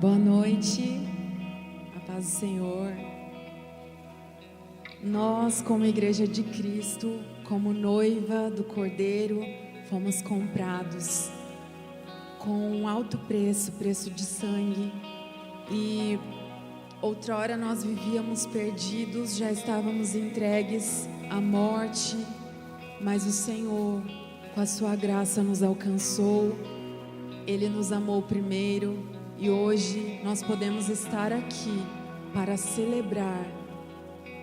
Boa noite, a paz do Senhor. Nós, como Igreja de Cristo, como noiva do Cordeiro, fomos comprados com um alto preço, preço de sangue. E outrora nós vivíamos perdidos, já estávamos entregues à morte, mas o Senhor, com a sua graça, nos alcançou. Ele nos amou primeiro. E hoje nós podemos estar aqui para celebrar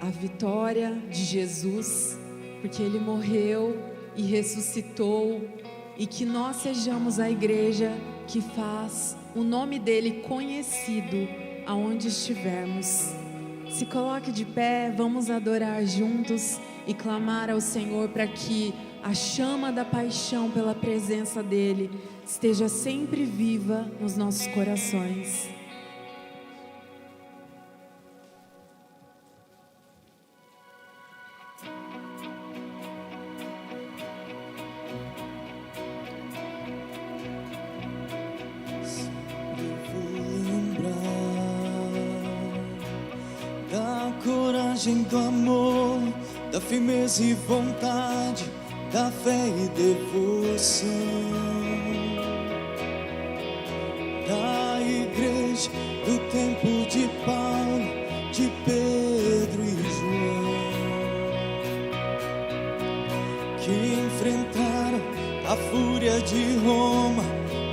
a vitória de Jesus, porque Ele morreu e ressuscitou, e que nós sejamos a igreja que faz o nome dEle conhecido aonde estivermos. Se coloque de pé, vamos adorar juntos e clamar ao Senhor para que a chama da paixão pela presença dEle esteja sempre viva nos nossos corações. Da coragem, do amor, da firmeza e vontade, da fé e devoção, da igreja, do tempo de Paulo, de Pedro e João, que enfrentaram a fúria de Roma,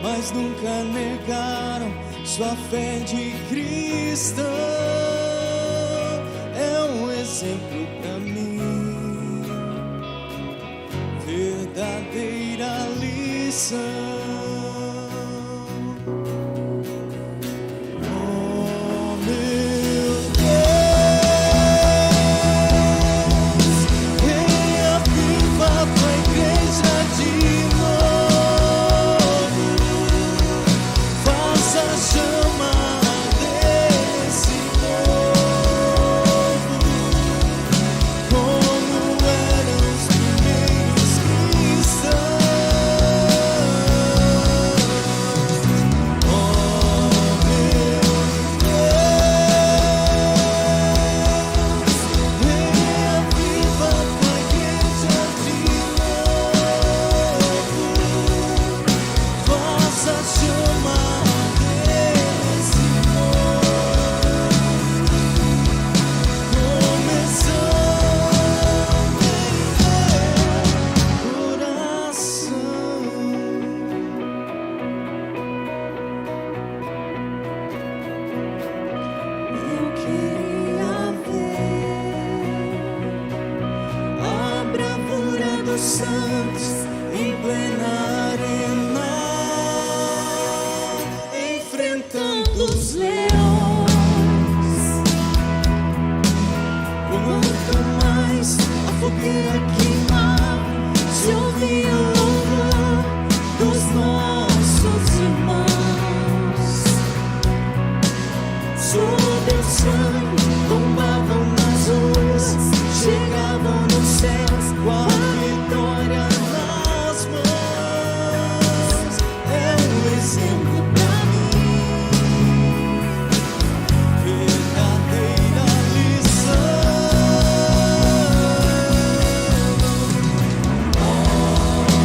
mas nunca negaram sua fé de cristão. É um exemplo pra mim, verdadeira lição. Oh meu Deus, reaviva tua igreja de novo, faça a chama desse povo, como eram os primeiros cristãos. Oh meu Deus, reaviva tua igreja de novo, faça a chama desse eu queria ver a bravura dos santos em plena arena, enfrentando os leões. Quanto mais a fogueira queimava, se ouvia o louvor dos nossos irmãos. Sobre o sangue tombavam nas ruas, chegavam nos céus com a vitória nas mãos. É um exemplo pra mim, verdadeira lição. Oh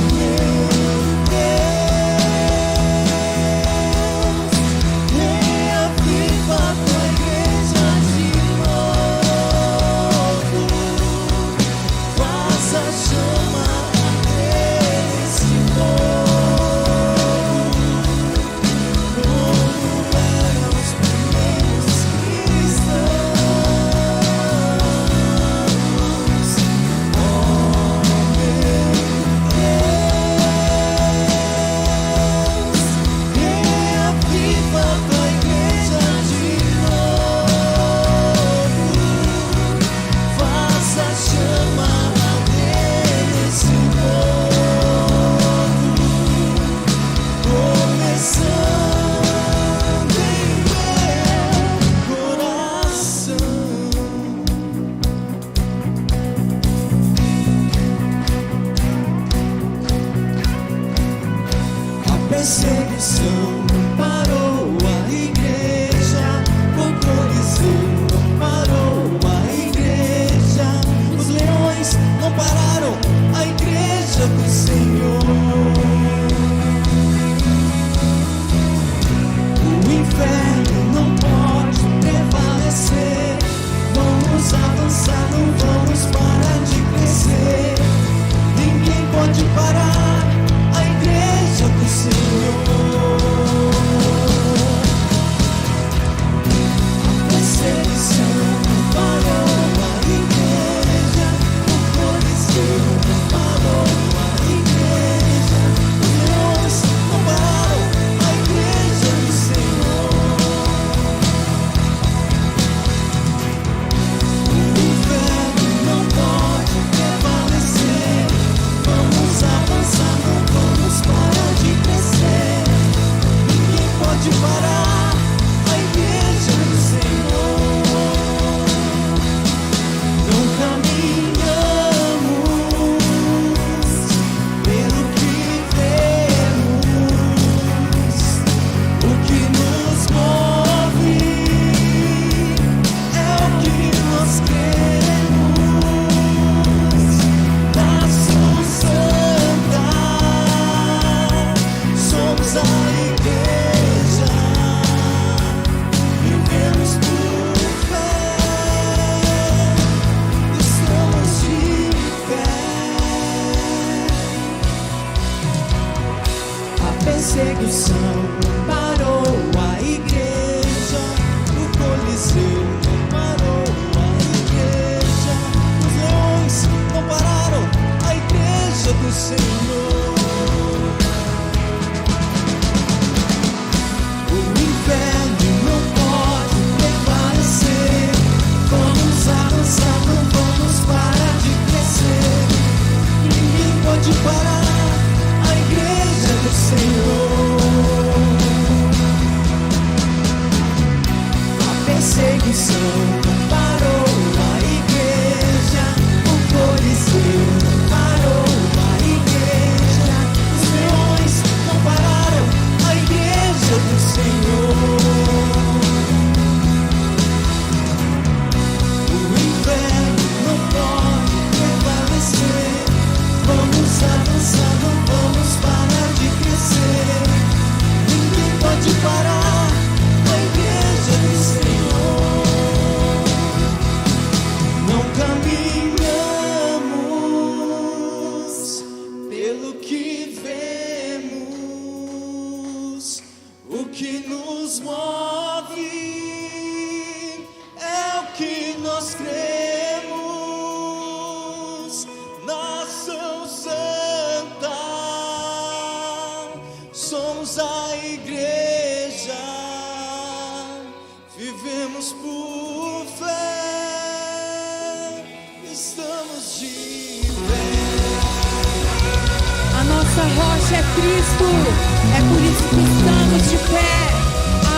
nós cremos, nação santa, somos a igreja, vivemos por fé, estamos de pé. A nossa rocha é Cristo, é por isso que estamos de pé.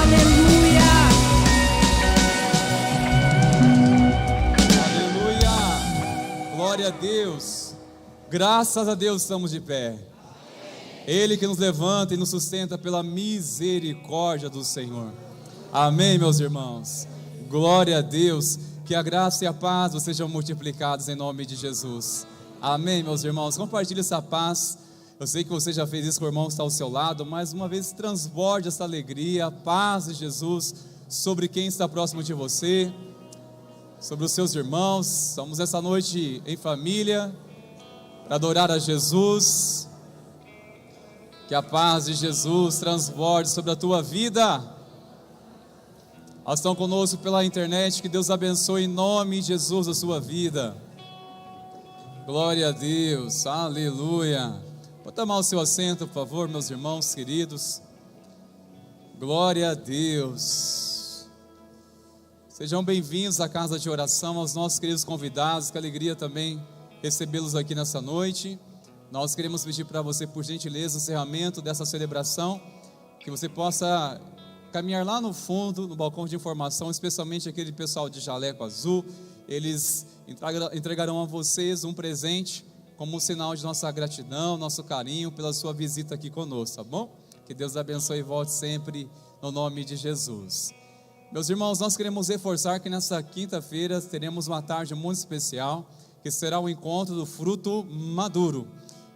Aleluia! Aleluia! Glória a Deus! Graças a Deus estamos de pé. Ele que nos levanta e nos sustenta pela misericórdia do Senhor. Amém, meus irmãos? Glória a Deus! Que a graça e a paz sejam multiplicados em nome de Jesus. Amém, meus irmãos? Compartilhe essa paz. Eu sei que você já fez isso com o irmão que está ao seu lado, mas uma vez transborde essa alegria, a paz de Jesus sobre quem está próximo de você, sobre os seus irmãos. Estamos essa noite em família para adorar a Jesus. Que a paz de Jesus transborde sobre a tua vida. Elas estão conosco pela internet, que Deus abençoe em nome de Jesus a sua vida. Glória a Deus, aleluia. Pode tomar o seu assento, por favor, meus irmãos queridos. Glória a Deus. Sejam bem-vindos à casa de oração, aos nossos queridos convidados. Que alegria também recebê-los aqui nessa noite. Nós queremos pedir para você, por gentileza, o encerramento dessa celebração, que você possa caminhar lá no fundo, no balcão de informação, especialmente aquele pessoal de jaleco azul. Eles entregarão a vocês um presente como um sinal de nossa gratidão, nosso carinho pela sua visita aqui conosco, tá bom? Que Deus abençoe e volte sempre no nome de Jesus. Meus irmãos, nós queremos reforçar que nessa quinta-feira teremos uma tarde muito especial, que será o encontro do fruto maduro.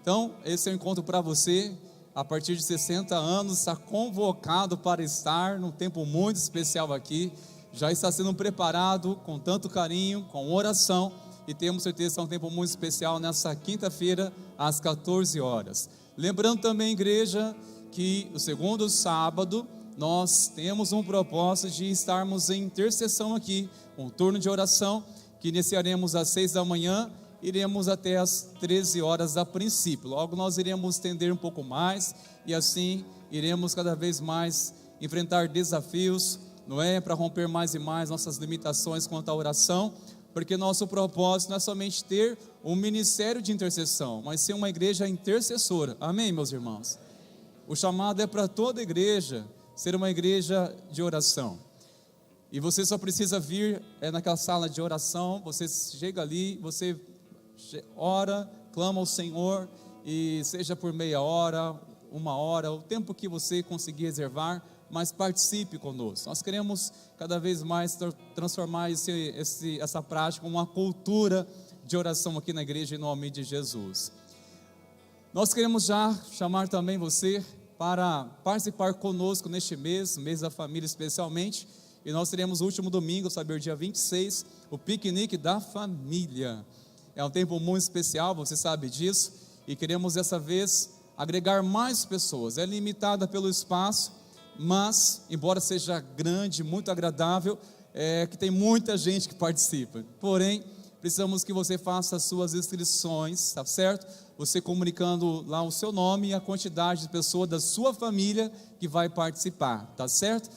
Então, esse é o encontro para você, a partir de 60 anos, está convocado para estar num tempo muito especial aqui, já está sendo preparado com tanto carinho, com oração, e temos certeza que é um tempo muito especial nessa quinta-feira, às 14 horas. Lembrando também, igreja, que o segundo sábado, nós temos um propósito de estarmos em intercessão aqui, um turno de oração, que iniciaremos às 6 da manhã, iremos até às 13 horas a princípio. Logo nós iremos estender um pouco mais, e assim iremos cada vez mais enfrentar desafios, não é? Para romper mais e mais nossas limitações quanto à oração, porque nosso propósito não é somente ter um ministério de intercessão, mas ser uma igreja intercessora. Amém, meus irmãos? O chamado é para toda igreja ser uma igreja de oração. E você só precisa vir naquela sala de oração, você chega ali, você ora, clama ao Senhor, e seja por meia hora, uma hora, o tempo que você conseguir reservar, mas participe conosco. Nós queremos cada vez mais transformar essa prática em uma cultura de oração aqui na igreja, em nome de Jesus. Nós queremos já chamar também você para participar conosco neste mês da família especialmente, e nós teremos o último domingo, sabe, dia 26, o piquenique da família. É um tempo muito especial, você sabe disso, e queremos dessa vez agregar mais pessoas. É limitada pelo espaço, mas, embora seja grande, muito agradável, que tem muita gente que participa. Porém, precisamos que você faça as suas inscrições, tá certo? Você comunicando lá o seu nome e a quantidade de pessoas da sua família que vai participar, tá certo?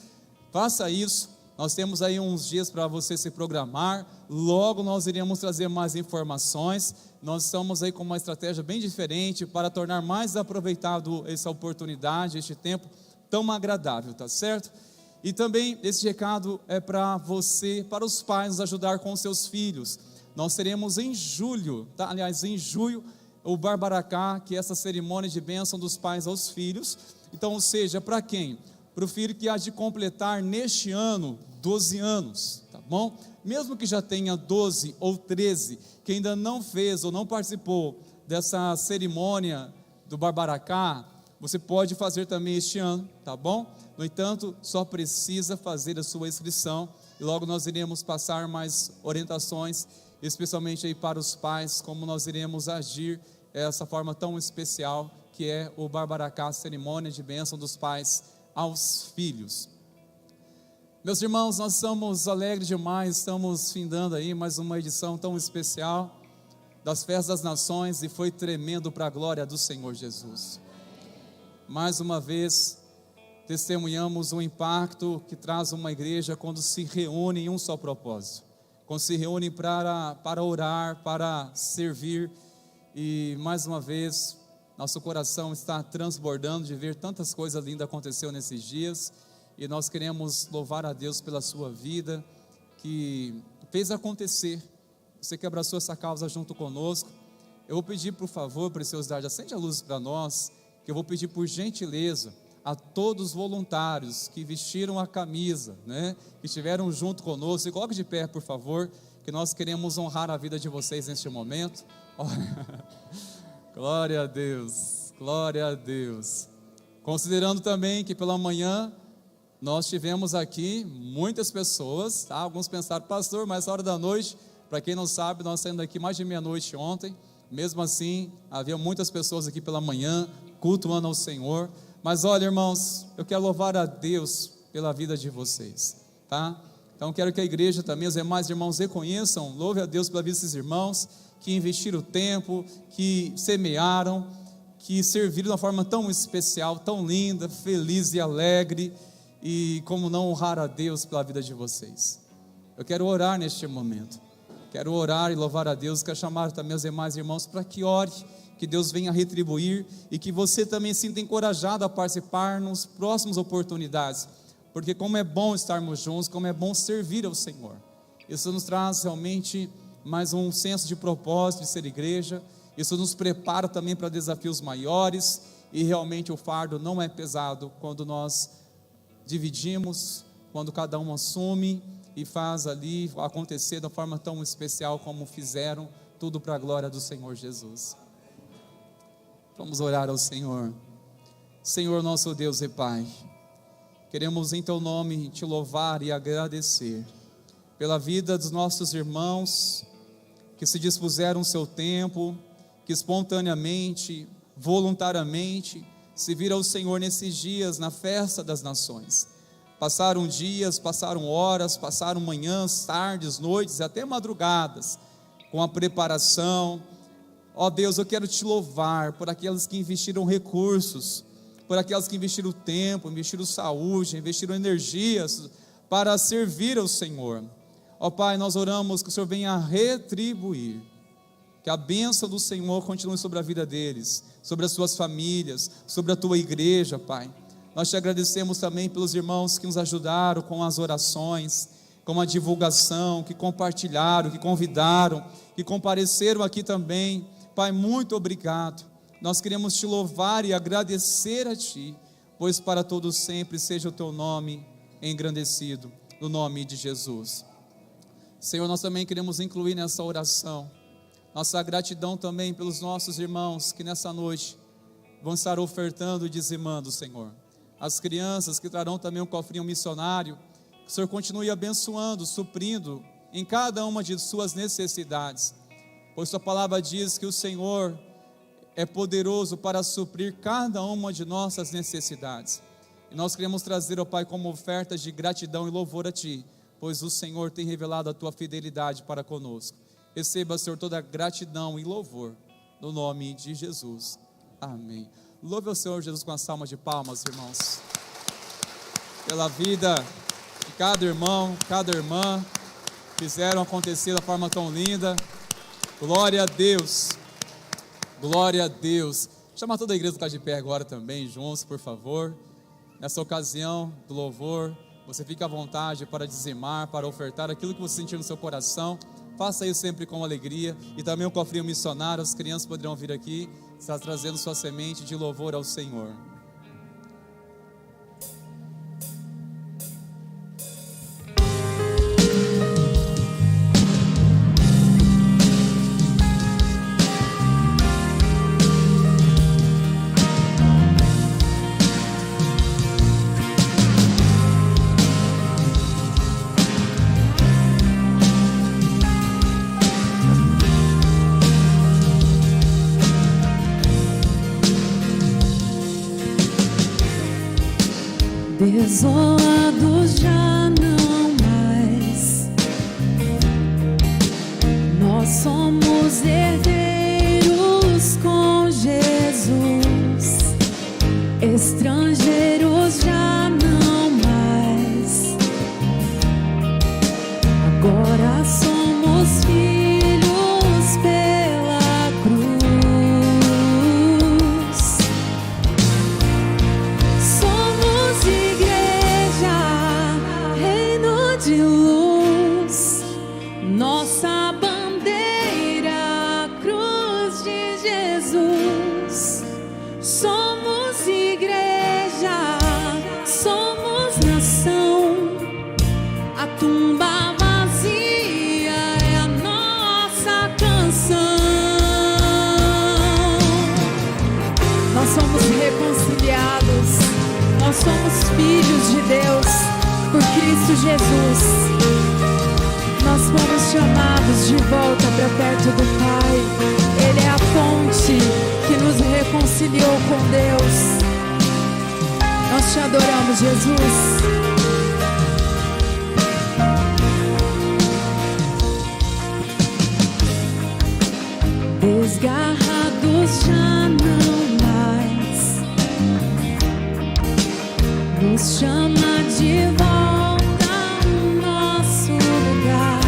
Faça isso. Nós temos aí uns dias para você se programar. Logo nós iremos trazer mais informações. Nós estamos aí com uma estratégia bem diferente para tornar mais aproveitado essa oportunidade, este tempo tão agradável, tá certo? E também esse recado é para você, para os pais, nos ajudar com seus filhos. Nós teremos em julho, tá? Aliás, em julho, o Barbaracá, que é essa cerimônia de bênção dos pais aos filhos. Então, ou seja, para quem? Para o filho que há de completar neste ano 12 anos, tá bom? Mesmo que já tenha 12 ou 13, que ainda não fez ou não participou dessa cerimônia do Barbaracá, você pode fazer também este ano, tá bom? No entanto, só precisa fazer a sua inscrição, e logo nós iremos passar mais orientações, especialmente aí para os pais, como nós iremos agir essa forma tão especial que é o Barbaracá, cerimônia de bênção dos pais aos filhos. Meus irmãos, nós estamos alegres demais, estamos findando aí mais uma edição tão especial das Festas das Nações, e foi tremendo para a glória do Senhor Jesus. Mais uma vez, testemunhamos o impacto que traz uma igreja quando se reúne em um só propósito, quando se reúne para orar, para servir, e mais uma vez, nosso coração está transbordando de ver tantas coisas lindas acontecendo nesses dias, e nós queremos louvar a Deus pela sua vida, que fez acontecer. Você que abraçou essa causa junto conosco. Eu vou pedir, por favor, preciosidade, acende a luz para nós, que eu vou pedir por gentileza a todos os voluntários que vestiram a camisa, né, que estiveram junto conosco, e coloque de pé, por favor, que nós queremos honrar a vida de vocês neste momento. Glória a Deus, glória a Deus. Considerando também que pela manhã nós tivemos aqui muitas pessoas, tá? Alguns pensaram, pastor, mas a hora da noite, para quem não sabe, nós saímos daqui mais de meia-noite ontem, mesmo assim, havia muitas pessoas aqui pela manhã, cultuando ao Senhor. Mas olha, irmãos, eu quero louvar a Deus pela vida de vocês, tá? Então quero que a igreja também, os demais irmãos reconheçam, louve a Deus pela vida desses irmãos, que investiram tempo, que semearam, que serviram de uma forma tão especial, tão linda, feliz e alegre. E como não honrar a Deus pela vida de vocês? Eu quero orar neste momento, quero orar e louvar a Deus, quero chamar também os demais irmãos para que ore, que Deus venha retribuir, e que você também se sinta encorajado a participar nas próximas oportunidades, porque como é bom estarmos juntos, como é bom servir ao Senhor, isso nos traz realmente mais um senso de propósito de ser igreja, isso nos prepara também para desafios maiores, e realmente o fardo não é pesado quando nós dividimos, quando cada um assume e faz ali acontecer da forma tão especial como fizeram, tudo para a glória do Senhor Jesus. Vamos orar ao Senhor. Senhor nosso Deus e Pai, queremos em Teu nome Te louvar e agradecer pela vida dos nossos irmãos que se dispuseram o seu tempo, que espontaneamente, voluntariamente se viram ao Senhor nesses dias, na festa das nações. Passaram dias, passaram horas, passaram manhãs, tardes, noites, até madrugadas, com a preparação. Ó Deus, eu quero Te louvar por aqueles que investiram recursos, por aqueles que investiram tempo, investiram saúde, investiram energias para servir ao Senhor. Ó Pai, nós oramos que o Senhor venha retribuir, que a bênção do Senhor continue sobre a vida deles, sobre as suas famílias, sobre a Tua igreja, Pai. Nós Te agradecemos também pelos irmãos que nos ajudaram com as orações, com a divulgação, que compartilharam, que convidaram, que compareceram aqui também. Pai, muito obrigado. Nós queremos Te louvar e agradecer a Ti, pois para todos sempre seja o Teu nome engrandecido, no nome de Jesus. Senhor, nós também queremos incluir nessa oração nossa gratidão também pelos nossos irmãos que nessa noite vão estar ofertando e dizimando, Senhor. As crianças que trarão também um cofrinho missionário, que o Senhor continue abençoando, suprindo em cada uma de suas necessidades, pois Sua palavra diz que o Senhor é poderoso para suprir cada uma de nossas necessidades. E nós queremos trazer, ó Pai, como ofertas de gratidão e louvor a Ti, pois o Senhor tem revelado a Tua fidelidade para conosco. Receba, Senhor, toda a gratidão e louvor, no nome de Jesus. Amém. Louve ao Senhor Jesus com a salva de palmas, irmãos, pela vida de cada irmão, cada irmã, fizeram acontecer da forma tão linda. Glória a Deus, glória a Deus. Chama toda a igreja do de pé agora também, juntos, por favor. Nessa ocasião do louvor, você fica à vontade para dizimar, para ofertar aquilo que você sentir no seu coração. Faça isso sempre com alegria. E também o cofrinho missionário, as crianças poderão vir aqui, está trazendo sua semente de louvor ao Senhor. Desolados já não Nós somos herdeiros com Jesus, estrangeiros já não mais. Agora somos filhos pela cruz. Somos igreja, reino de luz. Nossa bandeira, cruz de Jesus. Somos igreja, somos nação. A tumba vazia é a nossa canção. Nós somos reconciliados, nós somos filhos de Deus por Cristo Jesus. Nós fomos chamados de volta para perto do Pai. Ele é a fonte que nos reconciliou com Deus. Nós te adoramos, Jesus. Desgarrados já não mais. Nos chama de volta ao nosso lugar.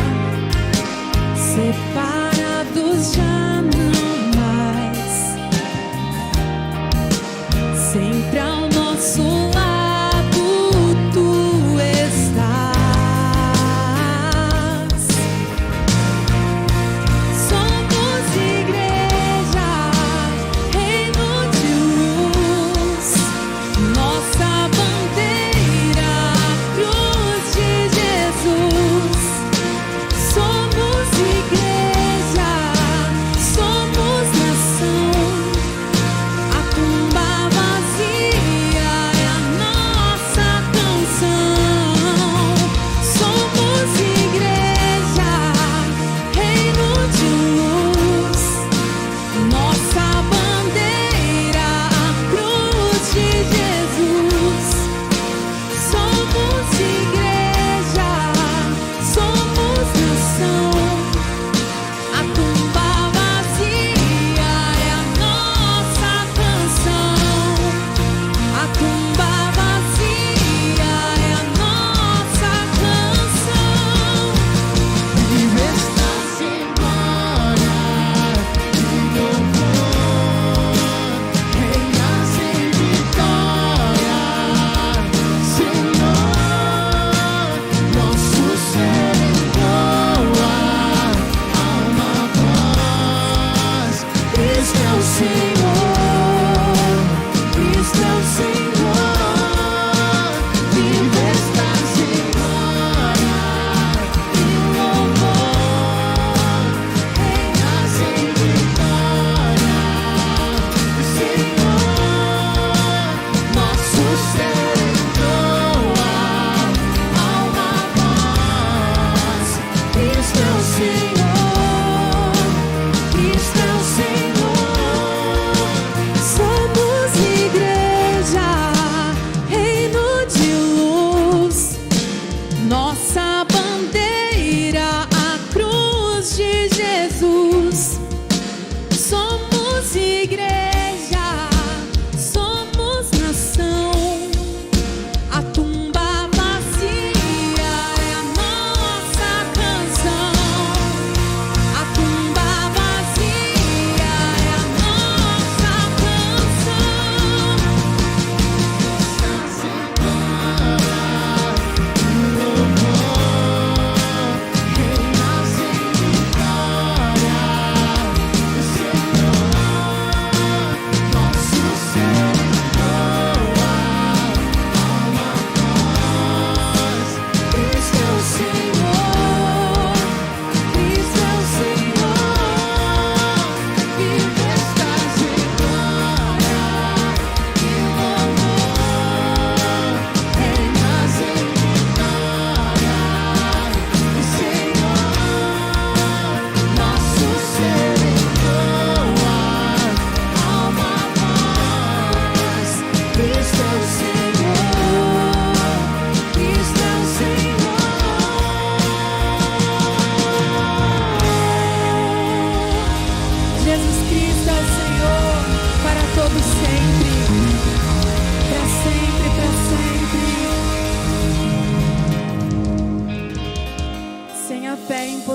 Separados já não mais. Sempre ao nosso lado tu estás. Somos igreja, reino de luz. Nossa bandeira, cruz de Jesus. Somos igreja.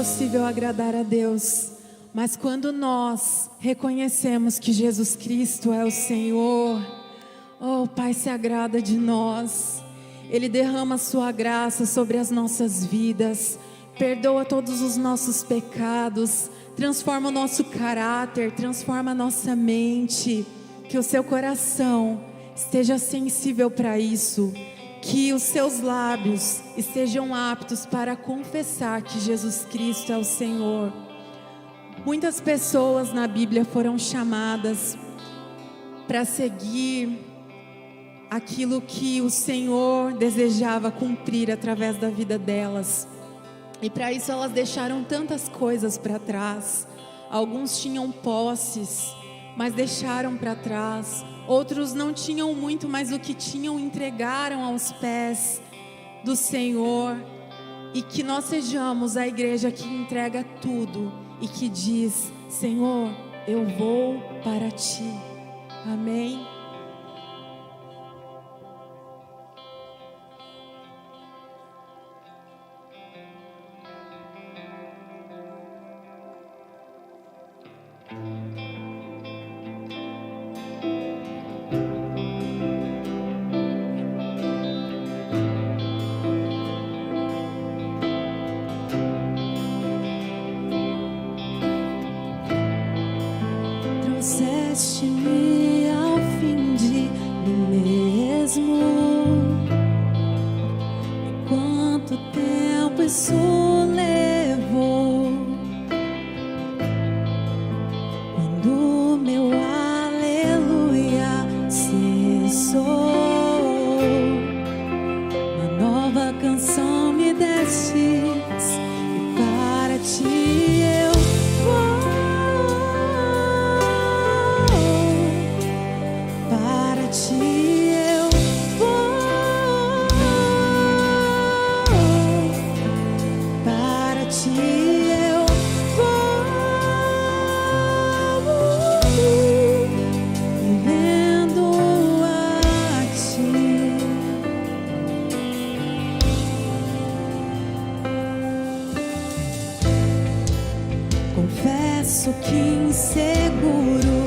possível agradar a Deus, mas quando nós reconhecemos que Jesus Cristo é o Senhor, oh, o Pai se agrada de nós. Ele derrama a sua graça sobre as nossas vidas, perdoa todos os nossos pecados, transforma o nosso caráter, transforma a nossa mente. Que o seu coração esteja sensível para isso, que os seus lábios estejam aptos para confessar que Jesus Cristo é o Senhor. Muitas pessoas na Bíblia foram chamadas para seguir aquilo que o Senhor desejava cumprir através da vida delas. E para isso elas deixaram tantas coisas para trás. Alguns tinham posses, mas deixaram para trás. Outros não tinham muito, mas o que tinham entregaram aos pés do Senhor. E que nós sejamos a igreja que entrega tudo e que diz: Senhor, eu vou para Ti. Amém? Trouxeste-me ao fim de mim mesmo. E quanto tempo isso levou? Quando meu aleluia cessou, uma nova canção me destes, e para Ti eu vou. Para Ti eu vou, para Ti eu vou, vivendo a Ti. Confesso que inseguro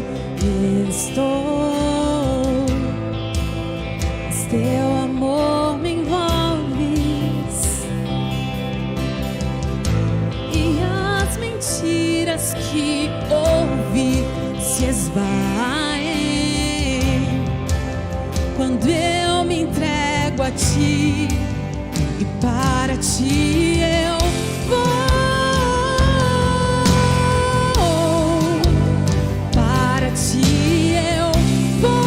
estou, Teu amor me envolve e as mentiras que ouvi se esvaem quando eu me entrego a Ti, e para Ti eu vou. Para Ti eu vou.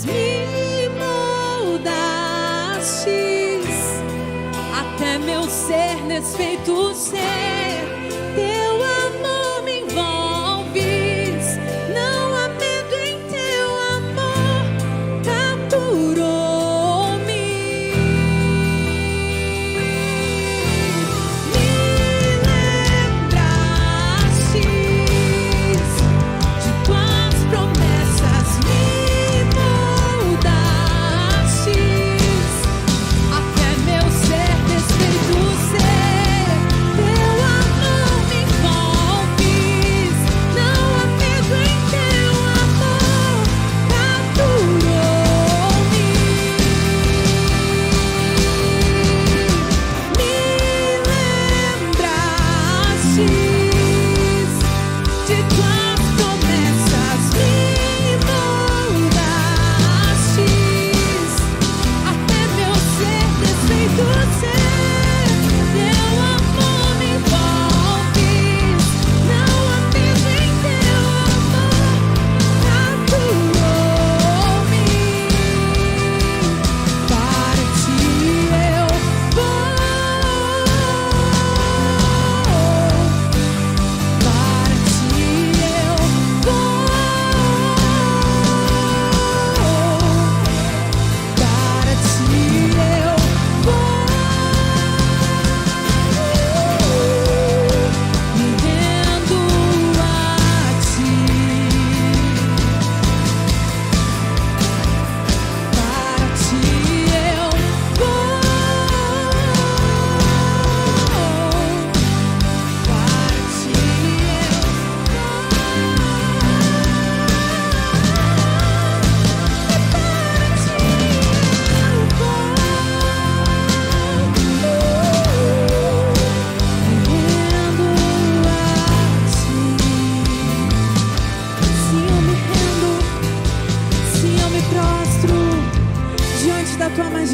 Me moldastes até meu ser desfeito ser. Teu amor me envolves, não há medo em Teu amor, capturou-me. Me lembrastes de Tuas promessas, me até meu ser desfeito ser. Teu amor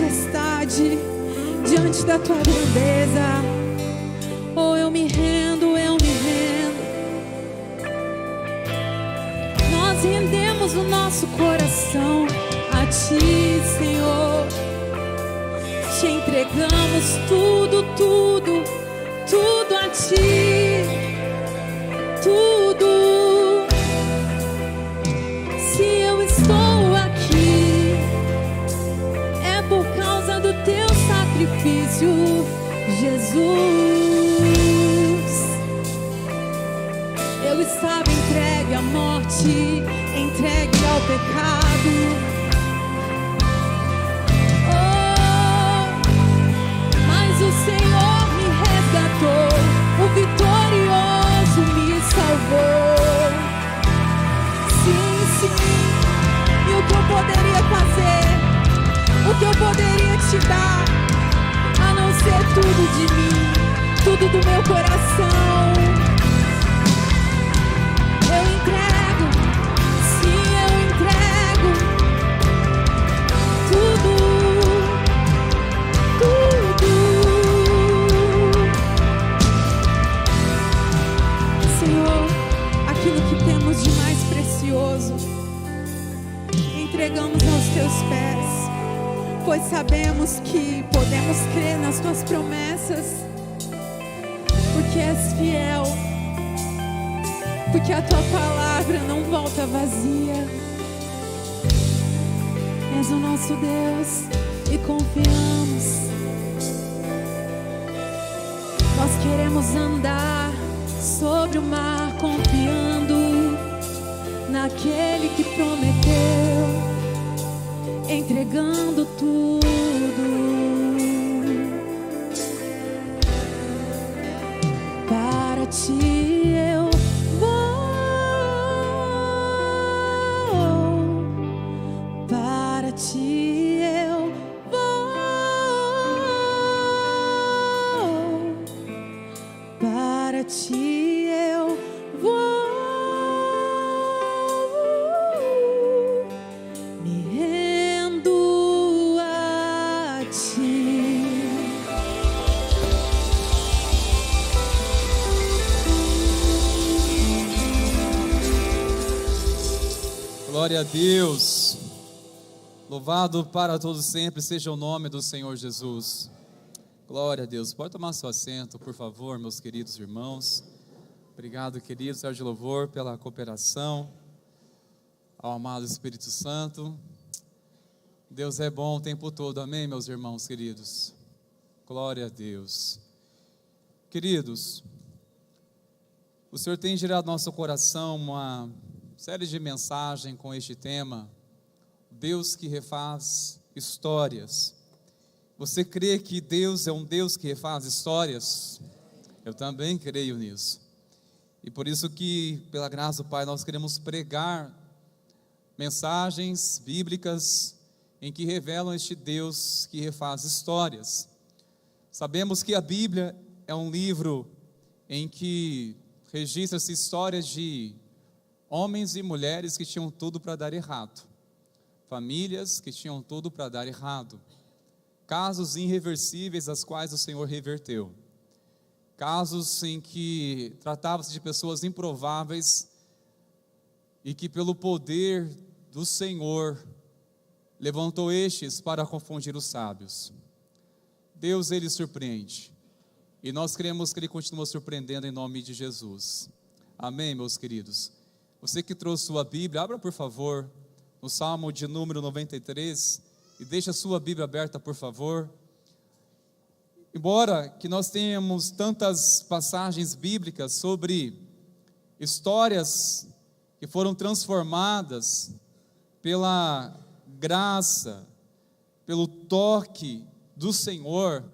majestade, diante da tua grandeza. Oh, eu me rendo, eu me rendo. Nós rendemos o nosso coração a ti, Senhor. Te entregamos tudo, tudo, tudo a ti, tudo. Se eu estou aqui, é por causa do teu sacrifício, Jesus. Eu estava entregue à morte, entregue ao pecado. Oh, mas o Senhor me resgatou, o vitorioso me salvou. Sim, sim. E o que eu poderia fazer? O que eu poderia te dar? A não ser tudo de mim, tudo do meu coração. Eu entrego, sim, eu entrego tudo, tudo. Senhor, aquilo que temos de mais precioso, entregamos aos teus pés, pois sabemos que podemos crer nas tuas promessas, porque és fiel, porque a tua palavra não volta vazia. És o nosso Deus e confiamos. Nós queremos andar sobre o mar, confiando naquele que prometeu, entregando tudo. Para ti eu vou, para ti eu vou, para ti eu vou, me rendo a ti. Glória a Deus. Louvado para todos sempre seja o nome do Senhor Jesus. Glória a Deus. Pode tomar seu assento, por favor, meus queridos irmãos. Obrigado, querido Sérgio Louvor, pela cooperação. Ao amado Espírito Santo. Deus é bom o tempo todo, amém, meus irmãos queridos? Glória a Deus. Queridos, o Senhor tem gerado no nosso coração uma série de mensagens com este tema, Deus que refaz histórias. Você crê que Deus é um Deus que refaz histórias? Eu também creio nisso. E por isso que, pela graça do Pai, nós queremos pregar mensagens bíblicas em que revelam este Deus que refaz histórias. Sabemos que a Bíblia é um livro em que registra-se histórias de homens e mulheres que tinham tudo para dar errado, famílias que tinham tudo para dar errado, casos irreversíveis as quais o Senhor reverteu, casos em que tratava-se de pessoas improváveis e que pelo poder do Senhor levantou estes para confundir os sábios. Deus, Ele surpreende, e nós cremos que Ele continua surpreendendo em nome de Jesus. Amém, meus queridos? Você que trouxe sua Bíblia, abra por favor no Salmo de número 93 e deixe a sua Bíblia aberta, por favor. Embora que nós tenhamos tantas passagens bíblicas sobre histórias que foram transformadas pela graça, pelo toque do Senhor,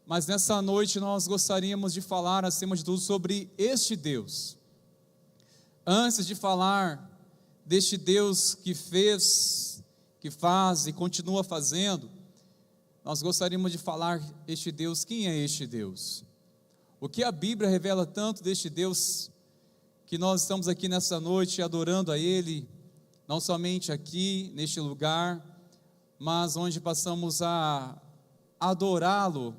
mas nessa noite nós gostaríamos de falar acima de tudo sobre este Deus. Antes de falar deste Deus que fez, que faz e continua fazendo, nós gostaríamos de falar este Deus. Quem é este Deus? O que a Bíblia revela tanto deste Deus que nós estamos aqui nessa noite adorando a Ele, não somente aqui neste lugar, mas onde passamos a adorá-lo,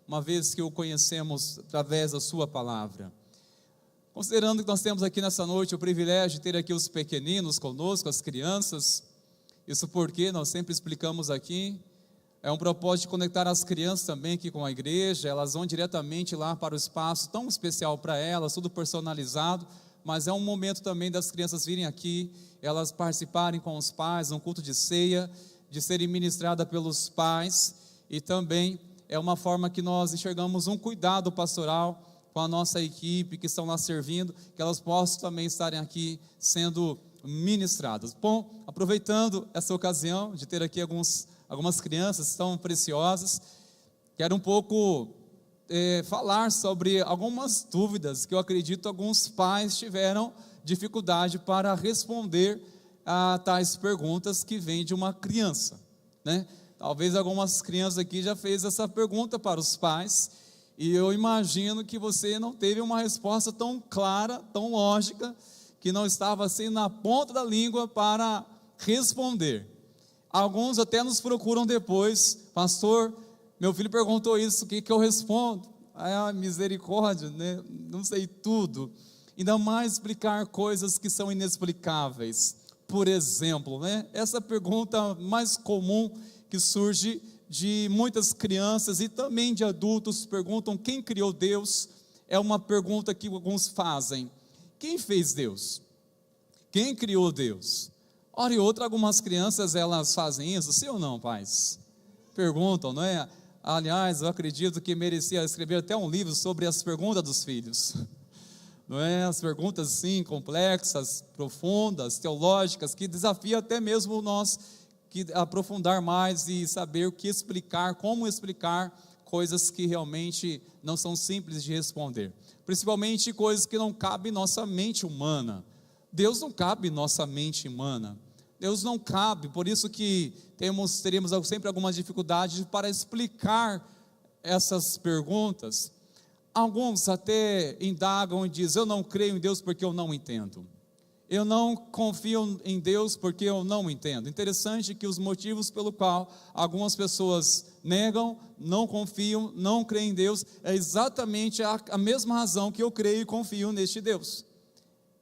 uma vez que o conhecemos através da sua palavra. Considerando que nós temos aqui nessa noite o privilégio de ter aqui os pequeninos conosco, as crianças, isso porque nós sempre explicamos aqui, é um propósito de conectar as crianças também aqui com a igreja, elas vão diretamente lá para o espaço tão especial para elas, tudo personalizado, mas é um momento também das crianças virem aqui, elas participarem com os pais, um culto de ceia, de serem ministradas pelos pais, e também é uma forma que nós enxergamos um cuidado pastoral com a nossa equipe que estão lá servindo, que elas possam também estarem aqui sendo ministradas. Bom, aproveitando essa ocasião de ter aqui algumas crianças tão preciosas, quero um pouco falar sobre algumas dúvidas que eu acredito alguns pais tiveram dificuldade para responder a tais perguntas que vêm de uma criança, né? Talvez algumas crianças aqui já fez essa pergunta para os pais, e eu imagino que você não teve uma resposta tão clara, tão lógica, que não estava assim na ponta da língua para responder. Alguns até nos procuram depois: pastor, meu filho perguntou isso, o que eu respondo? Misericórdia, né? Não sei tudo. Ainda mais explicar coisas que são inexplicáveis. Por exemplo, né? Essa pergunta mais comum que surge de muitas crianças e também de adultos, perguntam: quem criou Deus? É uma pergunta que alguns fazem. Quem fez Deus? Quem criou Deus? Ora e outra, algumas crianças elas fazem isso, sim ou não, pais? Perguntam, não é? Aliás, eu acredito que merecia escrever até um livro sobre as perguntas dos filhos, não é? As perguntas sim, complexas, profundas, teológicas, que desafiam até mesmo nós que aprofundar mais e saber o que explicar, como explicar coisas que realmente não são simples de responder, principalmente coisas que não cabem em nossa mente humana. Deus não cabe em nossa mente humana, Deus não cabe, por isso que teremos sempre algumas dificuldades para explicar essas perguntas. Alguns até indagam e dizem: eu não creio em Deus porque eu não entendo. Eu não confio em Deus porque eu não entendo. Interessante que os motivos pelo qual algumas pessoas negam, não confiam, não creem em Deus, é exatamente a mesma razão que eu creio e confio neste Deus.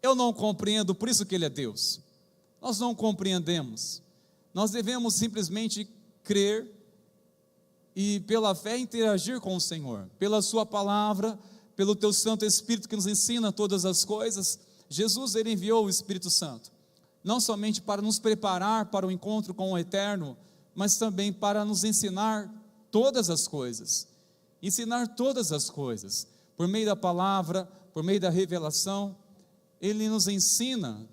Eu não compreendo, por isso que Ele é Deus. Nós não compreendemos. Nós devemos simplesmente crer e pela fé interagir com o Senhor, pela sua palavra, pelo teu Santo Espírito que nos ensina todas as coisas. Jesus, Ele enviou o Espírito Santo, não somente para nos preparar para o encontro com o Eterno, mas também para nos ensinar todas as coisas, por meio da palavra, por meio da revelação, Ele nos ensina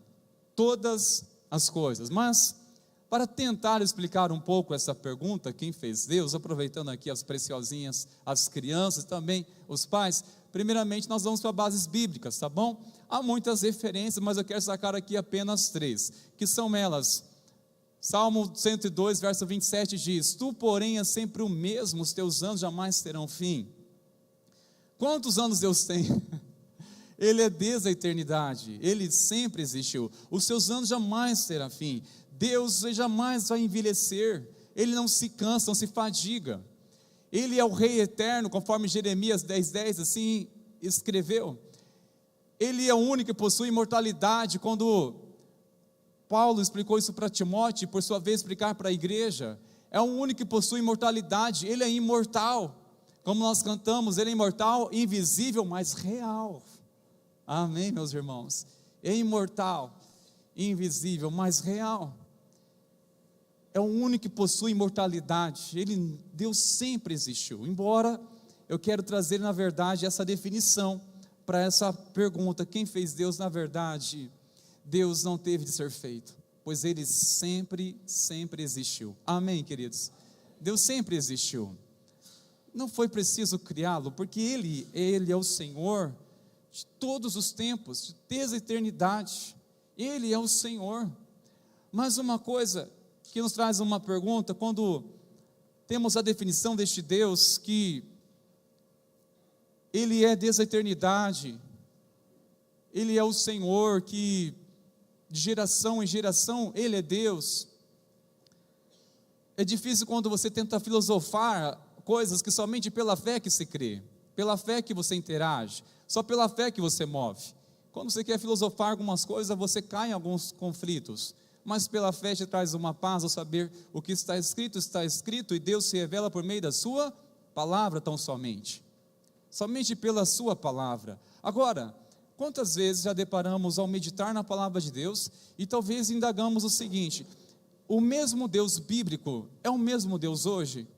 todas as coisas. Mas, para tentar explicar um pouco essa pergunta, quem fez Deus, aproveitando aqui as preciosinhas, as crianças, também os pais, primeiramente nós vamos para bases bíblicas, tá bom? Há muitas referências, mas eu quero sacar aqui apenas 3, que são elas. Salmo 102, verso 27 diz: tu, porém, és sempre o mesmo, os teus anos jamais terão fim. Quantos anos Deus tem? Ele é desde a eternidade, Ele sempre existiu, os seus anos jamais terão fim. Deus jamais vai envelhecer, Ele não se cansa, não se fadiga. Ele é o Rei eterno, conforme Jeremias 10:10 assim escreveu. Ele é o único que possui imortalidade. Quando Paulo explicou isso para Timóteo, por sua vez explicar para a igreja, é o único que possui imortalidade. Ele é imortal, como nós cantamos, Ele é imortal, invisível, mas real. Amém, meus irmãos? É imortal, invisível, mas real. É o único que possui imortalidade. Deus sempre existiu. Embora eu quero trazer, na verdade, essa definição para essa pergunta: quem fez Deus? Na verdade, Deus não teve de ser feito, pois Ele sempre existiu. Amém, queridos? Deus sempre existiu. Não foi preciso criá-lo, porque Ele é o Senhor de todos os tempos, desde a eternidade. Ele é o Senhor. Mas uma coisa que nos traz uma pergunta, quando temos a definição deste Deus, que Ele é desde a eternidade, Ele é o Senhor, que de geração em geração Ele é Deus. É difícil quando você tenta filosofar coisas que somente pela fé que se crê, pela fé que você interage, só pela fé que você move. Quando você quer filosofar algumas coisas, você cai em alguns conflitos, mas pela fé te traz uma paz ao saber o que está escrito, e Deus se revela por meio da sua palavra tão somente pela sua palavra. Agora, quantas vezes já deparamos ao meditar na palavra de Deus, e talvez indagamos o seguinte: o mesmo Deus bíblico é o mesmo Deus hoje?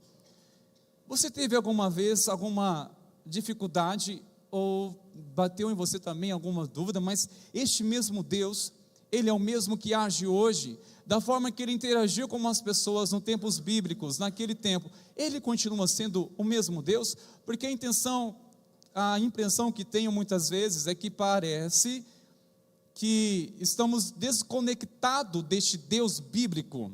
Você teve alguma vez alguma dificuldade, ou bateu em você também alguma dúvida, mas este mesmo Deus, Ele é o mesmo que age hoje, da forma que Ele interagiu com as pessoas nos tempos bíblicos, naquele tempo, Ele continua sendo o mesmo Deus? Porque a impressão que tenho muitas vezes é que parece que estamos desconectados deste Deus bíblico.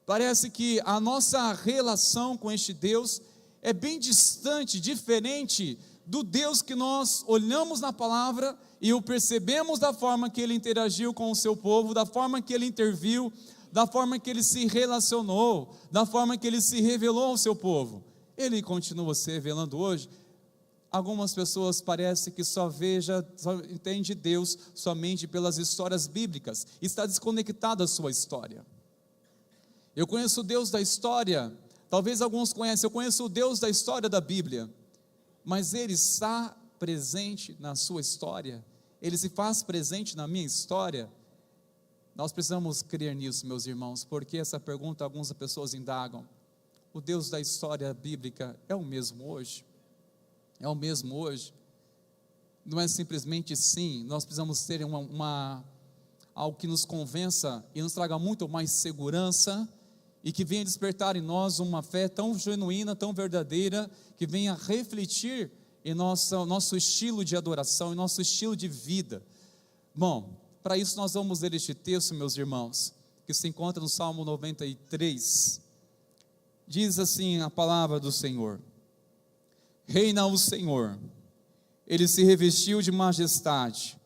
Parece que a nossa relação com este Deus é bem distante, diferente do Deus que nós olhamos na palavra e o percebemos da forma que Ele interagiu com o seu povo, da forma que Ele interviu, da forma que Ele se relacionou, da forma que Ele se revelou ao seu povo. Ele continua se revelando hoje. Algumas pessoas parecem que só entende Deus somente pelas histórias bíblicas, está desconectado da sua história. Eu conheço o Deus da história, talvez alguns conhecem, eu conheço o Deus da história da Bíblia, mas Ele está presente na sua história, Ele se faz presente na minha história. Nós precisamos crer nisso, meus irmãos, porque essa pergunta algumas pessoas indagam: o Deus da história bíblica é o mesmo hoje? É o mesmo hoje? Não é simplesmente sim, nós precisamos ter algo que nos convença e nos traga muito mais segurança, e que venha despertar em nós uma fé tão genuína, tão verdadeira, que venha refletir em nosso estilo de adoração, em nosso estilo de vida. Bom, para isso nós vamos ler este texto, meus irmãos, que se encontra no Salmo 93, diz assim a palavra do Senhor: reina o Senhor, Ele se revestiu de majestade,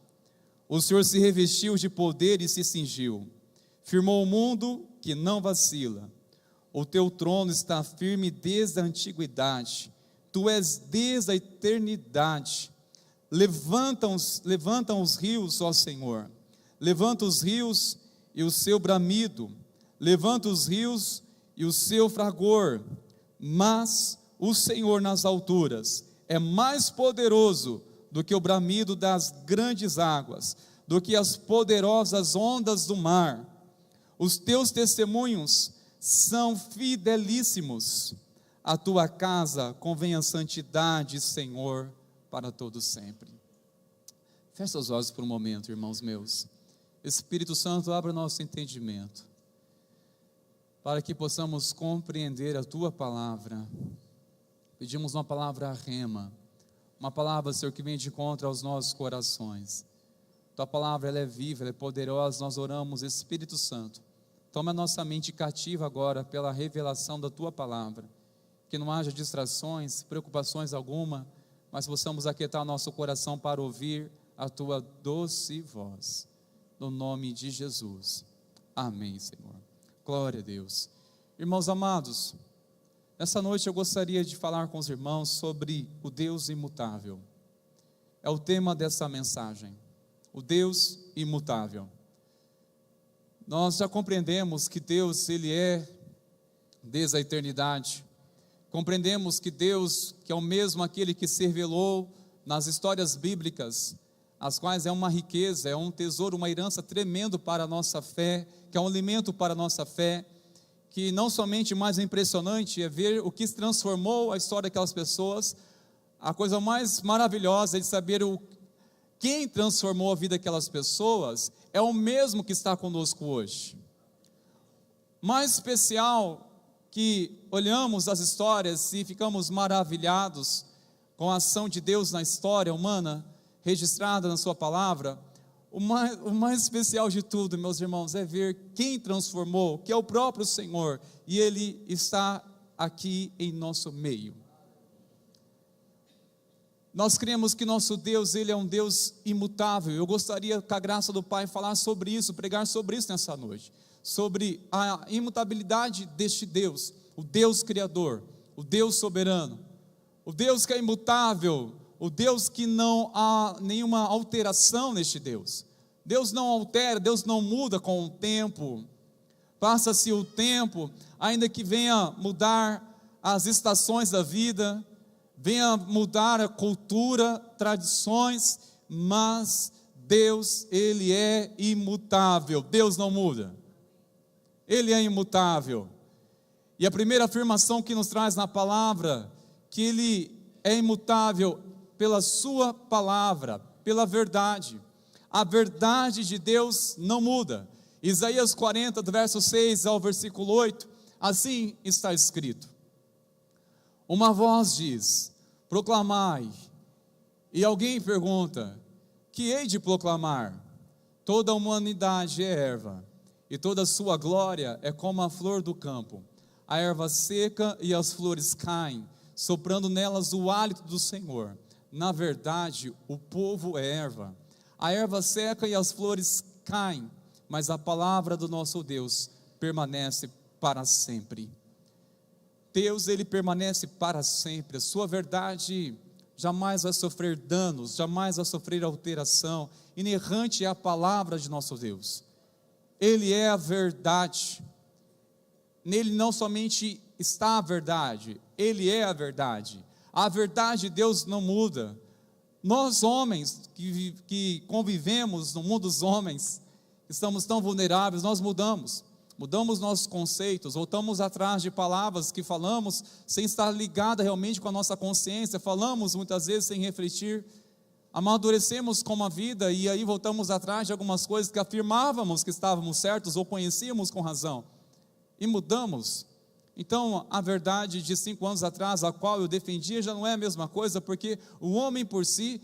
o Senhor se revestiu de poder e se cingiu, firmou o mundo que não vacila, o teu trono está firme desde a antiguidade, tu és desde a eternidade. Levantam os rios, ó Senhor, levanta os rios e o seu bramido, levanta os rios e o seu fragor, mas o Senhor nas alturas é mais poderoso do que o bramido das grandes águas, do que as poderosas ondas do mar. Os teus testemunhos são fidelíssimos, a tua casa convém a santidade, Senhor, para todo sempre. Feche os olhos por um momento, irmãos meus. Espírito Santo, abra o nosso entendimento, para que possamos compreender a tua palavra. Pedimos uma palavra rema, uma palavra, Senhor, que vem de encontro aos nossos corações. Tua palavra, ela é viva, ela é poderosa. Nós oramos, Espírito Santo, toma a nossa mente cativa agora pela revelação da tua palavra, que não haja distrações, preocupações alguma, mas possamos aquietar nosso coração para ouvir a tua doce voz, no nome de Jesus, amém, Senhor. Glória a Deus. Irmãos amados, nessa noite eu gostaria de falar com os irmãos sobre o Deus imutável. É o tema dessa mensagem, o Deus imutável. Nós já compreendemos que Deus, Ele é desde a eternidade. Compreendemos que Deus, que é o mesmo aquele que se revelou nas histórias bíblicas, as quais é uma riqueza, é um tesouro, uma herança tremendo para a nossa fé, que é um alimento para a nossa fé, que não somente mais impressionante é ver o que se transformou a história daquelas pessoas, a coisa mais maravilhosa é de saber quem transformou a vida daquelas pessoas, é o mesmo que está conosco hoje. Mais especial que olhamos as histórias e ficamos maravilhados com a ação de Deus na história humana, registrada na sua palavra, o mais especial de tudo, meus irmãos, é ver quem transformou, que é o próprio Senhor, e Ele está aqui em nosso meio. Nós cremos que nosso Deus, Ele é um Deus imutável. Eu gostaria, com a graça do Pai, falar sobre isso, pregar sobre isso nessa noite, sobre a imutabilidade deste Deus, o Deus Criador, o Deus soberano, o Deus que é imutável, o Deus que não há nenhuma alteração neste Deus. Deus não altera, Deus não muda com o tempo. Passa-se o tempo, ainda que venha mudar as estações da vida, venha mudar a cultura, tradições, mas Deus, Ele é imutável. Deus não muda, Ele é imutável. E a primeira afirmação que nos traz na palavra, que Ele é imutável pela sua palavra, pela verdade. A verdade de Deus não muda. Isaías 40, do verso 6 ao versículo 8, assim está escrito: uma voz diz, proclamai. E alguém pergunta, que hei de proclamar? Toda a humanidade é erva, e toda a sua glória é como a flor do campo. A erva seca e as flores caem, soprando nelas o hálito do Senhor. Na verdade, o povo é erva. A erva seca e as flores caem, mas a palavra do nosso Deus permanece para sempre. Deus, Ele permanece para sempre. A sua verdade jamais vai sofrer danos, jamais vai sofrer alteração. Inerrante é a palavra de nosso Deus. Ele é a verdade. Nele não somente está a verdade, Ele é a verdade. A verdade de Deus não muda. Nós homens que convivemos no mundo dos homens, estamos tão vulneráveis, nós mudamos nossos conceitos, voltamos atrás de palavras que falamos sem estar ligada realmente com a nossa consciência, falamos muitas vezes sem refletir, amadurecemos com a vida e aí voltamos atrás de algumas coisas que afirmávamos que estávamos certos ou conhecíamos com razão, e mudamos. Então a verdade de 5 anos atrás, a qual eu defendia, já não é a mesma coisa, porque o homem por si,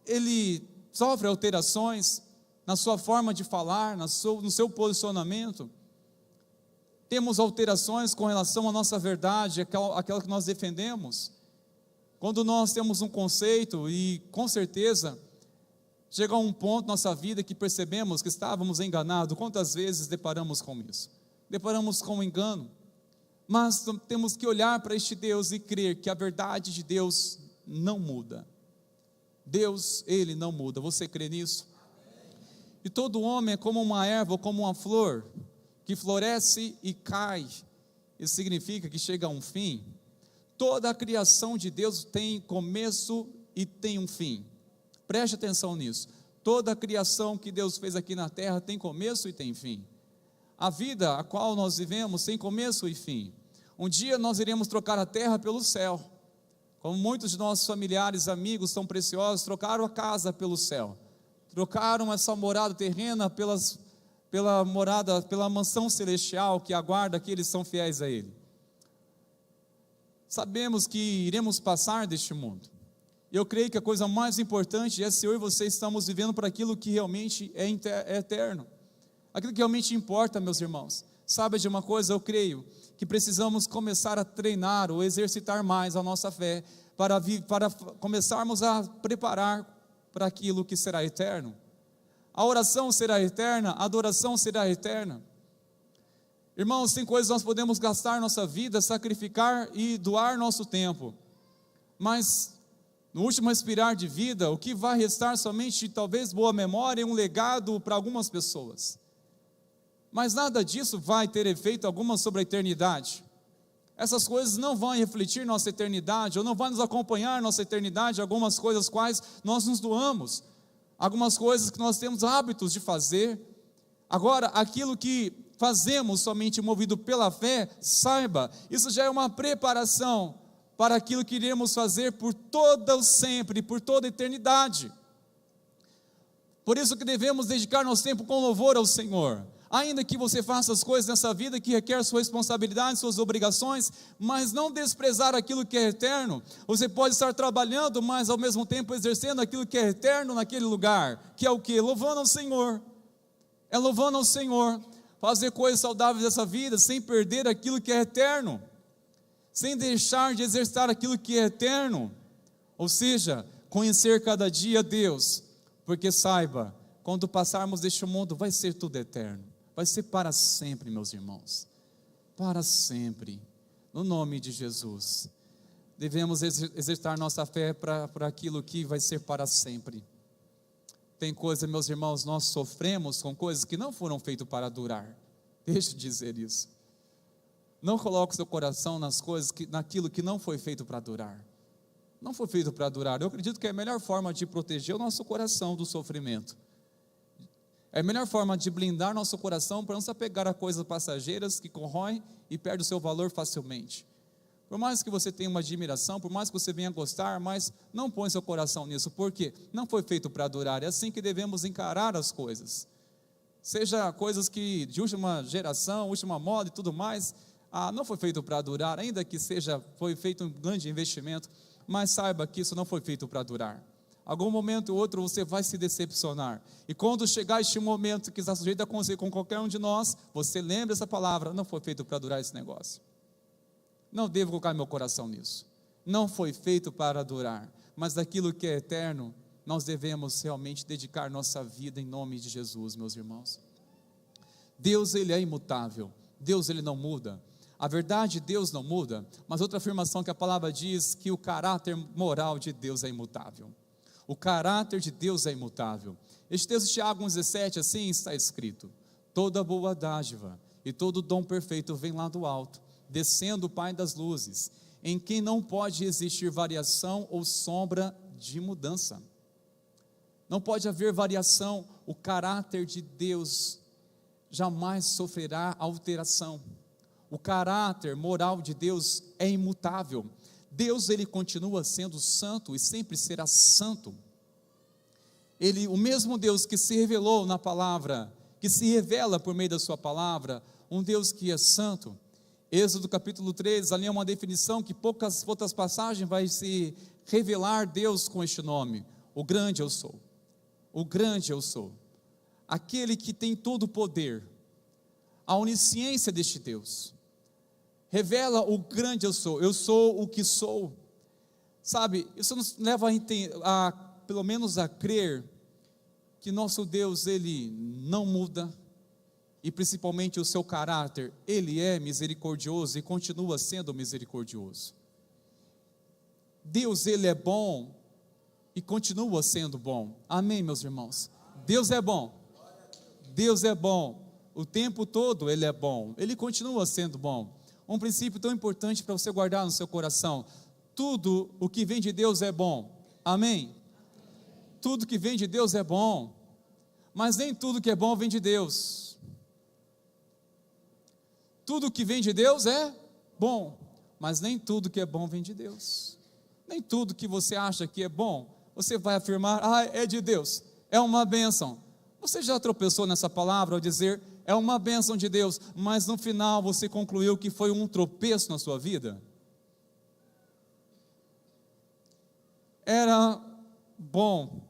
ele sofre alterações na sua forma de falar, no seu posicionamento. Temos alterações com relação à nossa verdade, aquela que nós defendemos. Quando nós temos um conceito e com certeza chega a um ponto na nossa vida que percebemos que estávamos enganados, quantas vezes deparamos com isso? Deparamos com um engano, mas temos que olhar para este Deus e crer que a verdade de Deus não muda. Deus, Ele não muda, você crê nisso? E todo homem é como uma erva ou como uma flor, que floresce e cai. Isso significa que chega a um fim. Toda a criação de Deus tem começo e tem um fim. Preste atenção nisso. Toda a criação que Deus fez aqui na terra tem começo e tem fim. A vida a qual nós vivemos tem começo e fim. Um dia nós iremos trocar a terra pelo céu. Como muitos de nossos familiares, amigos tão preciosos, trocaram a casa pelo céu. Trocaram essa morada terrena pela mansão celestial que aguarda aqueles que são fiéis a Ele. Sabemos que iremos passar deste mundo. Eu creio que a coisa mais importante é se eu e você estamos vivendo para aquilo que realmente é eterno. Aquilo que realmente importa, meus irmãos. Sabe de uma coisa? Eu creio que precisamos começar a treinar ou exercitar mais a nossa fé para começarmos a preparar para aquilo que será eterno. A oração será eterna, a adoração será eterna. Irmãos, tem coisas que nós podemos gastar nossa vida, sacrificar e doar nosso tempo, mas no último respirar de vida, o que vai restar somente talvez boa memória e um legado para algumas pessoas, mas nada disso vai ter efeito alguma sobre a eternidade. Essas coisas não vão refletir nossa eternidade, ou não vão nos acompanhar nossa eternidade, algumas coisas quais nós nos doamos, algumas coisas que nós temos hábitos de fazer. Agora, aquilo que fazemos somente movido pela fé, saiba, isso já é uma preparação para aquilo que iremos fazer por todo o sempre, por toda a eternidade. Por isso que devemos dedicar nosso tempo com louvor ao Senhor. Ainda que você faça as coisas nessa vida que requer sua responsabilidade, suas obrigações, mas não desprezar aquilo que é eterno. Você pode estar trabalhando, mas ao mesmo tempo exercendo aquilo que é eterno naquele lugar, que é o que? Louvando ao Senhor. É louvando ao Senhor, fazer coisas saudáveis dessa vida, sem perder aquilo que é eterno, sem deixar de exercitar aquilo que é eterno. Ou seja, conhecer cada dia Deus, porque saiba, quando passarmos deste mundo, vai ser tudo eterno, vai ser para sempre, meus irmãos, para sempre, no nome de Jesus. Devemos exercitar nossa fé para aquilo que vai ser para sempre. Tem coisas, meus irmãos, nós sofremos com coisas que não foram feitas para durar. Deixe de dizer isso. Não coloque seu coração nas coisas, naquilo que não foi feito para durar. Não foi feito para durar. Eu acredito que é a melhor forma de proteger o nosso coração do sofrimento. É a melhor forma de blindar nosso coração para não se apegar a coisas passageiras que corroem e perdem o seu valor facilmente. Por mais que você tenha uma admiração, por mais que você venha gostar, mas não põe seu coração nisso, porque não foi feito para durar. É assim que devemos encarar as coisas. Seja coisas que de última geração, última moda e tudo mais, não foi feito para durar, ainda que foi feito um grande investimento, mas saiba que isso não foi feito para durar. Algum momento ou outro você vai se decepcionar, e quando chegar este momento que está sujeito a acontecer com qualquer um de nós, você lembra essa palavra: não foi feito para durar esse negócio. Não devo colocar meu coração nisso. Não foi feito para durar, mas daquilo que é eterno, nós devemos realmente dedicar nossa vida em nome de Jesus, meus irmãos. Deus, Ele é imutável. Deus, Ele não muda. A verdade, Deus não muda, mas outra afirmação que a palavra diz, que o caráter moral de Deus é imutável. O caráter de Deus é imutável. Este texto de Tiago 1,17, assim está escrito: toda boa dádiva e todo dom perfeito vem lá do alto, descendo o Pai das luzes, em quem não pode existir variação ou sombra de mudança. Não pode haver variação. O caráter de Deus jamais sofrerá alteração. O caráter moral de Deus é imutável. Deus, Ele continua sendo santo e sempre será santo. O mesmo Deus que se revelou na palavra, que se revela por meio da sua palavra, um Deus que é santo. Êxodo capítulo 3, ali é uma definição que poucas outras passagens vai se revelar Deus com este nome: o grande eu sou. O grande eu sou, aquele que tem todo o poder. A onisciência deste Deus revela o grande eu sou o que sou. Sabe, isso nos leva pelo menos a crer que nosso Deus, Ele não muda, e principalmente o seu caráter, Ele é misericordioso e continua sendo misericordioso. Deus, Ele é bom e continua sendo bom. Amém, meus irmãos? Deus é bom. Deus é bom. O tempo todo Ele é bom. Ele continua sendo bom. Um princípio tão importante para você guardar no seu coração: tudo o que vem de Deus é bom. Amém? Tudo que vem de Deus é bom, mas nem tudo que é bom vem de Deus. Tudo que vem de Deus é bom, mas nem tudo que é bom vem de Deus. Nem tudo que você acha que é bom, você vai afirmar: é de Deus, é uma bênção. Você já tropeçou nessa palavra ao dizer é uma bênção de Deus, mas no final você concluiu que foi um tropeço na sua vida? Era bom,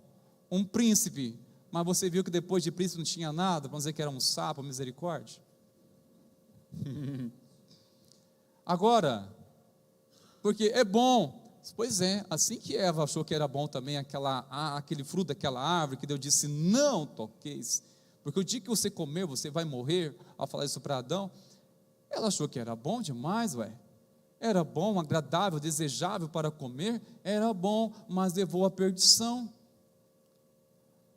um príncipe, mas você viu que depois de príncipe não tinha nada, vamos dizer que era um sapo, misericórdia? Agora, porque é bom. Pois é, assim que Eva achou que era bom também aquele fruto daquela árvore, que Deus disse: não toqueis, porque o dia que você comer, você vai morrer, ao falar isso para Adão, ela achou que era bom demais, era bom, agradável, desejável para comer, era bom, mas levou à perdição.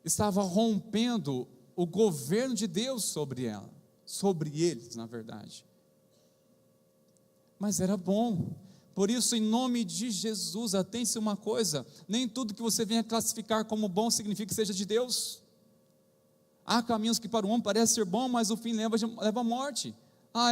Estava rompendo o governo de Deus sobre ela, sobre eles, na verdade. Mas era bom. Por isso, em nome de Jesus, atente-se uma coisa: nem tudo que você venha classificar como bom significa que seja de Deus. Há caminhos que para o homem parece ser bom, mas o fim leva à morte.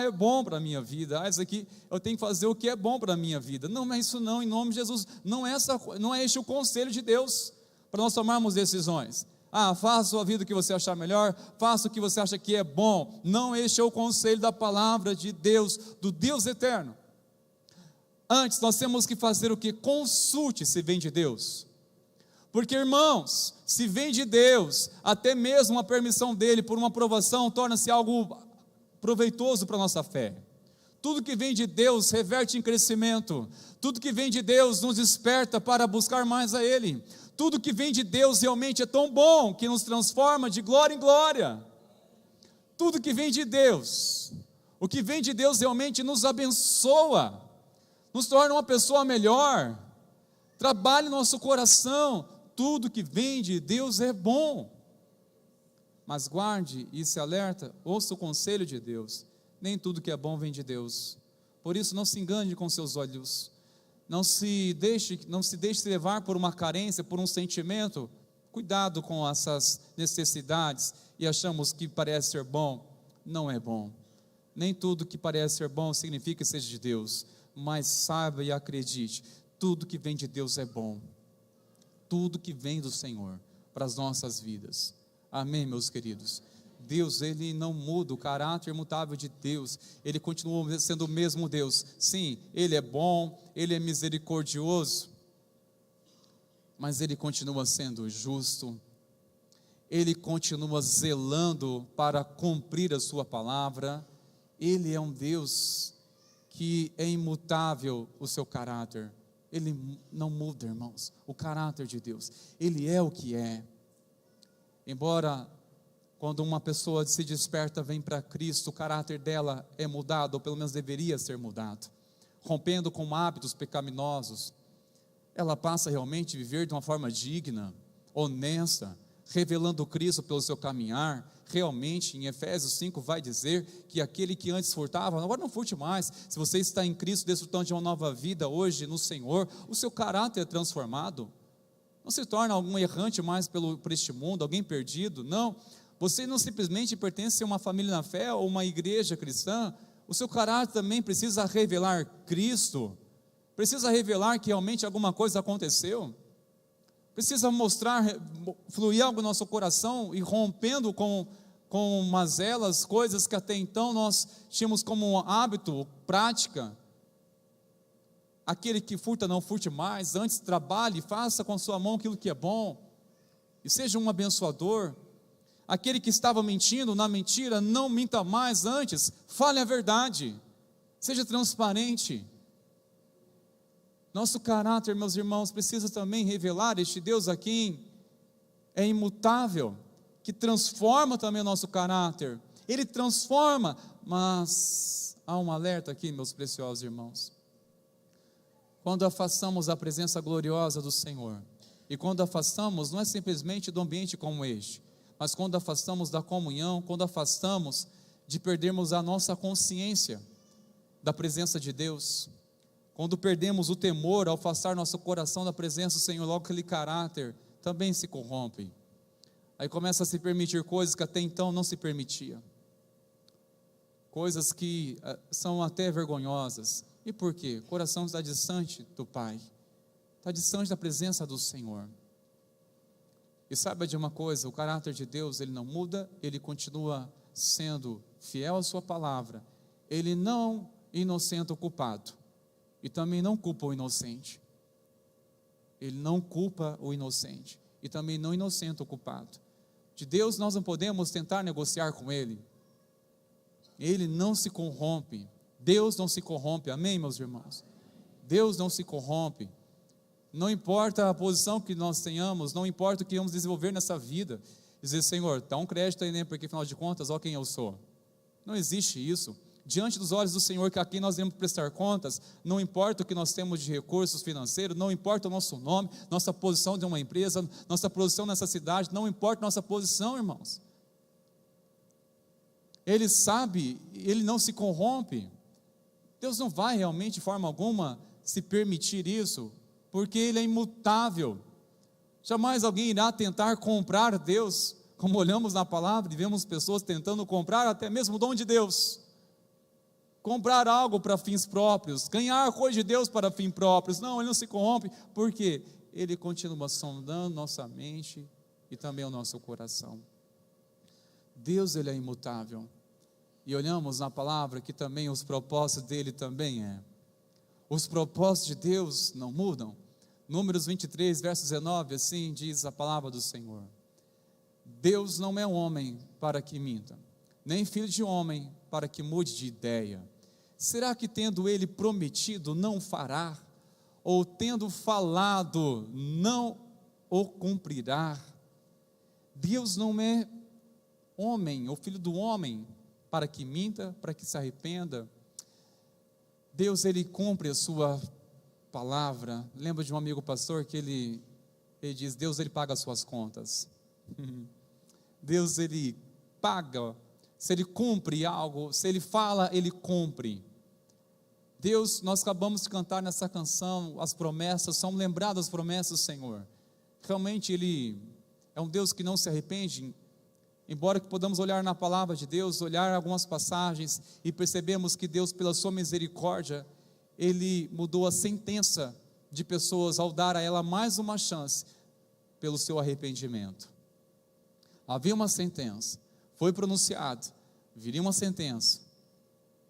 É bom para a minha vida, isso aqui, eu tenho que fazer o que é bom para a minha vida. Não é isso não, em nome de Jesus. Não é este o conselho de Deus para nós tomarmos decisões. Faça a sua vida o que você achar melhor, faça o que você acha que é bom. Não, este é o conselho da palavra de Deus, do Deus eterno. Antes nós temos que fazer o que? Consulte se vem de Deus. Porque, irmãos, se vem de Deus, até mesmo a permissão dele por uma aprovação torna-se algo proveitoso para a nossa fé. Tudo que vem de Deus reverte em crescimento. Tudo que vem de Deus nos desperta para buscar mais a Ele. Tudo que vem de Deus realmente é tão bom que nos transforma de glória em glória. Tudo que vem de Deus, o que vem de Deus realmente nos abençoa, nos torna uma pessoa melhor, trabalha no nosso coração. Tudo que vem de Deus é bom. Mas guarde e se alerta, ouça o conselho de Deus. Nem tudo que é bom vem de Deus. Por isso não se engane com seus olhos. Não se deixe levar por uma carência, por um sentimento. Cuidado com essas necessidades e achamos que parece ser bom. Não é bom. Nem tudo que parece ser bom significa que seja de Deus. Mas saiba e acredite, tudo que vem de Deus é bom. Tudo que vem do Senhor para as nossas vidas. Amém, meus queridos? Deus, Ele não muda, o caráter imutável de Deus, Ele continua sendo o mesmo Deus. Sim, Ele é bom, Ele é misericordioso, mas Ele continua sendo justo, Ele continua zelando para cumprir a sua palavra. Ele é um Deus que é imutável o seu caráter. Ele não muda, irmãos, o caráter de Deus, Ele é o que é. Embora quando uma pessoa se desperta, vem para Cristo, o caráter dela é mudado, ou pelo menos deveria ser mudado, rompendo com hábitos pecaminosos, ela passa realmente a viver de uma forma digna, honesta, revelando Cristo pelo seu caminhar. Realmente em Efésios 5 vai dizer que aquele que antes furtava, agora não furte mais. Se você está em Cristo, desfrutando de uma nova vida hoje no Senhor, o seu caráter é transformado, não se torna algum errante mais por este mundo, alguém perdido, não. Você não simplesmente pertence a uma família na fé ou uma igreja cristã, o seu caráter também precisa revelar Cristo, precisa revelar que realmente alguma coisa aconteceu, precisa mostrar, fluir algo no nosso coração e rompendo com mazelas, coisas que até então nós tínhamos como hábito, prática. Aquele que furta não furte mais, antes trabalhe, faça com sua mão aquilo que é bom, e seja um abençoador. Aquele que estava mentindo na mentira, não minta mais, antes fale a verdade, seja transparente. Nosso caráter, meus irmãos, precisa também revelar este Deus a quem é imutável, que transforma também o nosso caráter. Ele transforma, mas há um alerta aqui, meus preciosos irmãos. Quando afastamos a presença gloriosa do Senhor, e quando afastamos, não é simplesmente do ambiente como este, mas quando afastamos da comunhão, quando afastamos de perdermos a nossa consciência da presença de Deus, quando perdemos o temor ao afastar nosso coração da presença do Senhor, logo aquele caráter também se corrompe. Aí começa a se permitir coisas que até então não se permitia, coisas que são até vergonhosas. E por quê? O coração está distante do Pai, está distante da presença do Senhor. E saiba de uma coisa, o caráter de Deus, Ele não muda, Ele continua sendo fiel à sua palavra. Ele não inocenta o culpado, e também não culpa o inocente. Ele não culpa o inocente, e também não inocenta o culpado. De Deus nós não podemos tentar negociar com Ele. Ele não se corrompe, Deus não se corrompe, amém, meus irmãos? Deus não se corrompe. Não importa a posição que nós tenhamos, não importa o que vamos desenvolver nessa vida, dizer, Senhor, dá um crédito aí, né? Porque afinal de contas, olha quem eu sou. Não existe isso. Diante dos olhos do Senhor, que aqui nós devemos prestar contas, não importa o que nós temos de recursos financeiros, não importa o nosso nome, nossa posição de uma empresa, nossa posição nessa cidade, não importa nossa posição, irmãos. Ele sabe, Ele não se corrompe. Deus não vai realmente de forma alguma se permitir isso, porque Ele é imutável. Jamais alguém irá tentar comprar Deus, como olhamos na palavra e vemos pessoas tentando comprar até mesmo o dom de Deus, comprar algo para fins próprios, ganhar coisa de Deus para fins próprios. Não, Ele não se corrompe, porque Ele continua sondando nossa mente e também o nosso coração. Deus, Ele é imutável, e olhamos na palavra que também os propósitos dEle também Os propósitos de Deus não mudam. Números 23, verso 19, assim diz a palavra do Senhor: Deus não é homem para que minta, nem filho de homem para que mude de ideia. Será que tendo Ele prometido, não fará? Ou tendo falado, não o cumprirá? Deus não é homem, ou filho do homem, para que minta, para que se arrependa. Deus, Ele cumpre a sua palavra. Lembra de um amigo pastor que ele diz, Deus, Ele paga as suas contas. Deus, Ele paga. Se Ele cumpre algo, se Ele fala, Ele cumpre. Deus, nós acabamos de cantar nessa canção, as promessas, são lembradas as promessas do Senhor. Realmente Ele é um Deus que não se arrepende, embora que podamos olhar na palavra de Deus, olhar algumas passagens e percebemos que Deus, pela sua misericórdia, Ele mudou a sentença de pessoas ao dar a ela mais uma chance pelo seu arrependimento. Havia uma sentença, foi pronunciado, viria uma sentença,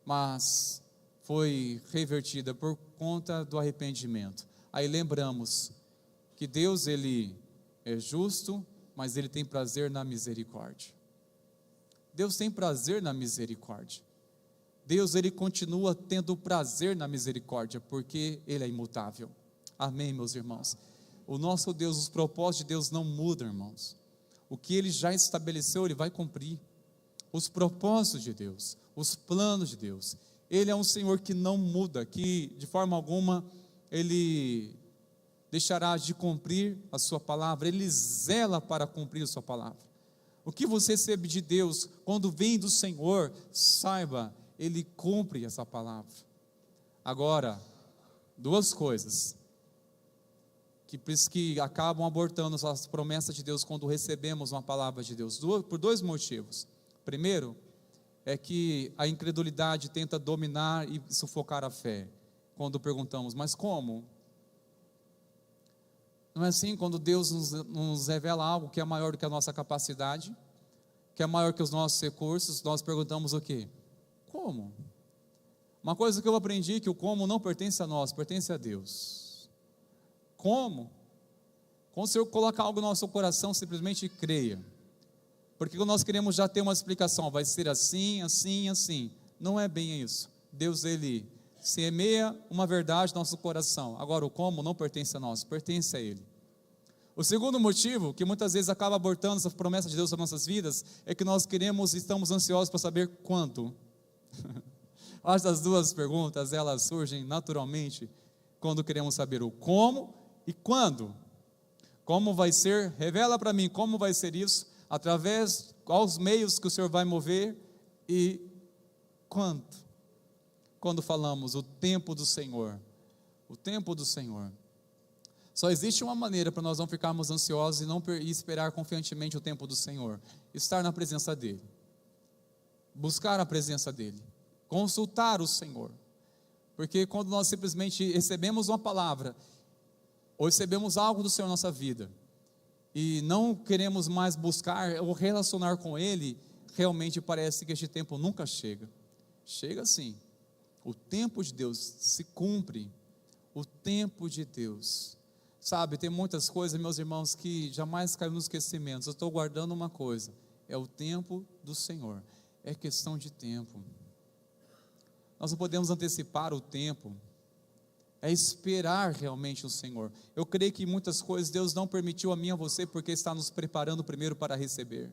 mas foi revertida por conta do arrependimento. Aí lembramos que Deus, Ele é justo, mas Ele tem prazer na misericórdia. Deus tem prazer na misericórdia. Deus, Ele continua tendo prazer na misericórdia, porque Ele é imutável. Amém, meus irmãos? O nosso Deus, os propósitos de Deus não mudam, irmãos. O que Ele já estabeleceu, Ele vai cumprir. Os propósitos de Deus, os planos de Deus. Ele é um Senhor que não muda, que de forma alguma Ele deixará de cumprir a sua palavra, Ele zela para cumprir a sua palavra. O que você recebe de Deus, quando vem do Senhor, saiba, Ele cumpre essa palavra. Agora, duas coisas que acabam abortando as promessas de Deus quando recebemos uma palavra de Deus, por dois motivos. Primeiro, é que a incredulidade tenta dominar e sufocar a fé, quando perguntamos, mas como? Não é assim quando Deus nos revela algo que é maior do que a nossa capacidade, que é maior que os nossos recursos, nós perguntamos o quê? Como? Uma coisa que eu aprendi é que o como não pertence a nós, pertence a Deus. Como? Quando o Senhor coloca algo no nosso coração, simplesmente creia. Porque quando nós queremos já ter uma explicação, vai ser assim, assim, assim. Não é bem isso. Deus, Ele semeia uma verdade no nosso coração. Agora, o como não pertence a nós, pertence a Ele. O segundo motivo, que muitas vezes acaba abortando essa promessa de Deus sobre nossas vidas, é que nós queremos e estamos ansiosos para saber quanto. Essas duas perguntas, elas surgem naturalmente quando queremos saber o como e quando. Como vai ser? Revela para mim como vai ser isso, através aos meios que o Senhor vai mover e quanto. Quando falamos o tempo do Senhor, o tempo do Senhor. Só existe uma maneira para nós não ficarmos ansiosos e esperar confiantemente o tempo do Senhor: estar na presença dEle, buscar a presença dEle, consultar o Senhor. Porque quando nós simplesmente recebemos uma palavra, ou recebemos algo do Senhor na nossa vida, e não queremos mais buscar ou relacionar com Ele, realmente parece que este tempo nunca chega. Chega sim, o tempo de Deus se cumpre, o tempo de Deus. Sabe, tem muitas coisas, meus irmãos, que jamais caem no esquecimento. Eu estou guardando uma coisa: é o tempo do Senhor, é questão de tempo. Nós não podemos antecipar o tempo, é esperar realmente o Senhor. Eu creio que muitas coisas Deus não permitiu a mim e a você, porque está nos preparando primeiro para receber.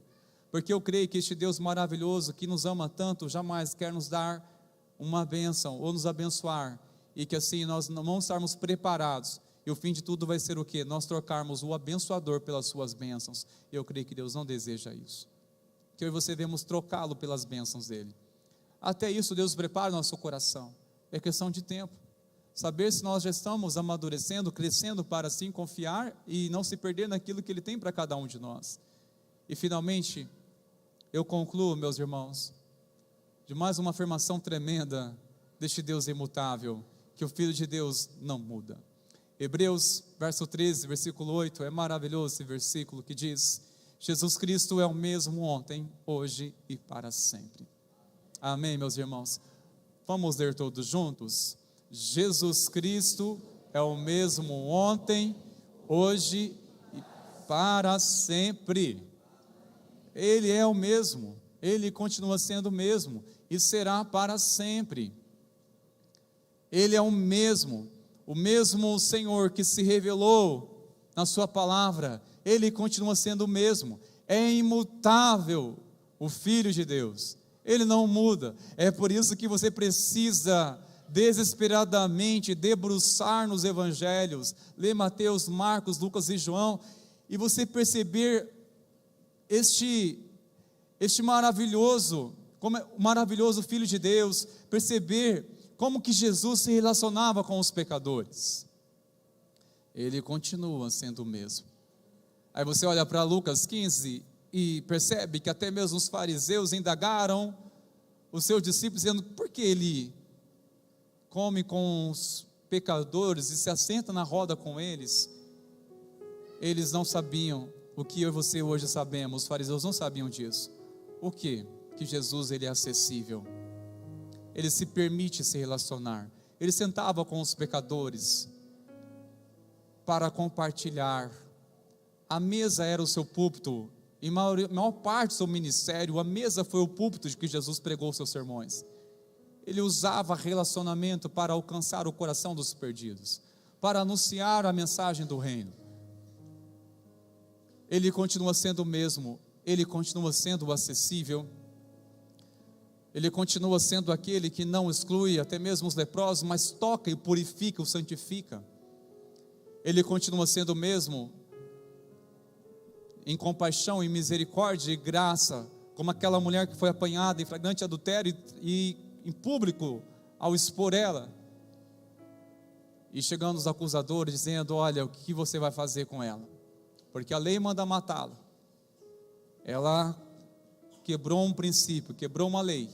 Porque eu creio que este Deus maravilhoso, que nos ama tanto, jamais quer nos dar uma bênção, ou nos abençoar, e que assim nós não estarmos preparados, e o fim de tudo vai ser o quê? Nós trocarmos o abençoador pelas suas bênçãos. Eu creio que Deus não deseja isso, que eu e você devemos trocá-lo pelas bênçãos dEle. Até isso Deus prepara o nosso coração, é questão de tempo. Saber se nós já estamos amadurecendo, crescendo, para assim confiar e não se perder naquilo que Ele tem para cada um de nós. E finalmente, eu concluo, meus irmãos, de mais uma afirmação tremenda deste Deus imutável, que o Filho de Deus não muda. Hebreus, verso 13, versículo 8, é maravilhoso esse versículo que diz: Jesus Cristo é o mesmo ontem, hoje e para sempre. Amém, meus irmãos? Vamos ler todos juntos? Jesus Cristo é o mesmo ontem, hoje e para sempre. Ele é o mesmo, Ele continua sendo o mesmo e será para sempre. Ele é o mesmo Senhor que se revelou na sua palavra, Ele continua sendo o mesmo, é imutável o Filho de Deus, Ele não muda. É por isso que você precisa desesperadamente debruçar nos evangelhos, ler Mateus, Marcos, Lucas e João, e você perceber este maravilhoso, como o maravilhoso Filho de Deus, perceber como que Jesus se relacionava com os pecadores. Ele continua sendo o mesmo. Aí você olha para Lucas 15 e percebe que até mesmo os fariseus indagaram os seus discípulos, dizendo: por que ele come com os pecadores e se assenta na roda com eles? Eles não sabiam o que eu e você hoje sabemos. Os fariseus não sabiam disso. O quê? Que Jesus, ele é acessível, ele se permite se relacionar. Ele sentava com os pecadores para compartilhar. A mesa era o seu púlpito, e maior parte do seu ministério, a mesa foi o púlpito de que Jesus pregou os seus sermões. Ele usava relacionamento para alcançar o coração dos perdidos, para anunciar a mensagem do reino. Ele continua sendo o mesmo, ele continua sendo acessível, ele continua sendo aquele que não exclui até mesmo os leprosos, mas toca e purifica, o santifica. Ele continua sendo o mesmo em compaixão, em misericórdia e graça, como aquela mulher que foi apanhada em flagrante adultério e em público, ao expor ela, e chegando os acusadores dizendo: olha, o que você vai fazer com ela? Porque a lei manda matá-la. Ela quebrou um princípio, quebrou uma lei.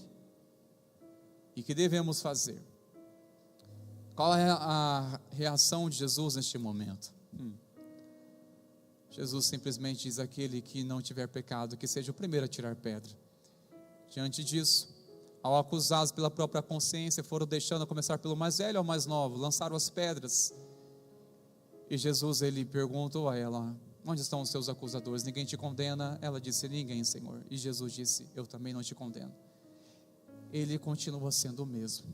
E que devemos fazer? Qual é a reação de Jesus neste momento? Jesus simplesmente diz: aquele que não tiver pecado, que seja o primeiro a tirar pedra. Diante disso, ao acusados pela própria consciência, foram deixando, a começar pelo mais velho ao mais novo, lançaram as pedras. E Jesus, ele perguntou a ela: onde estão os seus acusadores? Ninguém te condena? Ela disse: ninguém, Senhor. E Jesus disse: eu também não te condeno. Ele continua sendo o mesmo,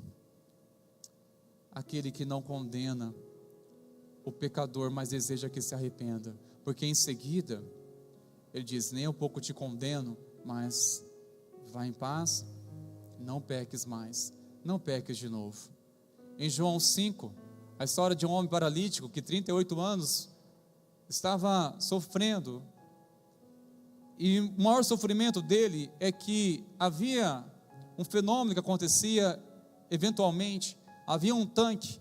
aquele que não condena o pecador, mas deseja que se arrependa, porque em seguida ele diz: nem um pouco te condeno, mas vá em paz, não peques mais, não peques de novo. Em João 5, a história de um homem paralítico que 38 anos estava sofrendo, e o maior sofrimento dele é que havia um fenômeno que acontecia eventualmente. Havia um tanque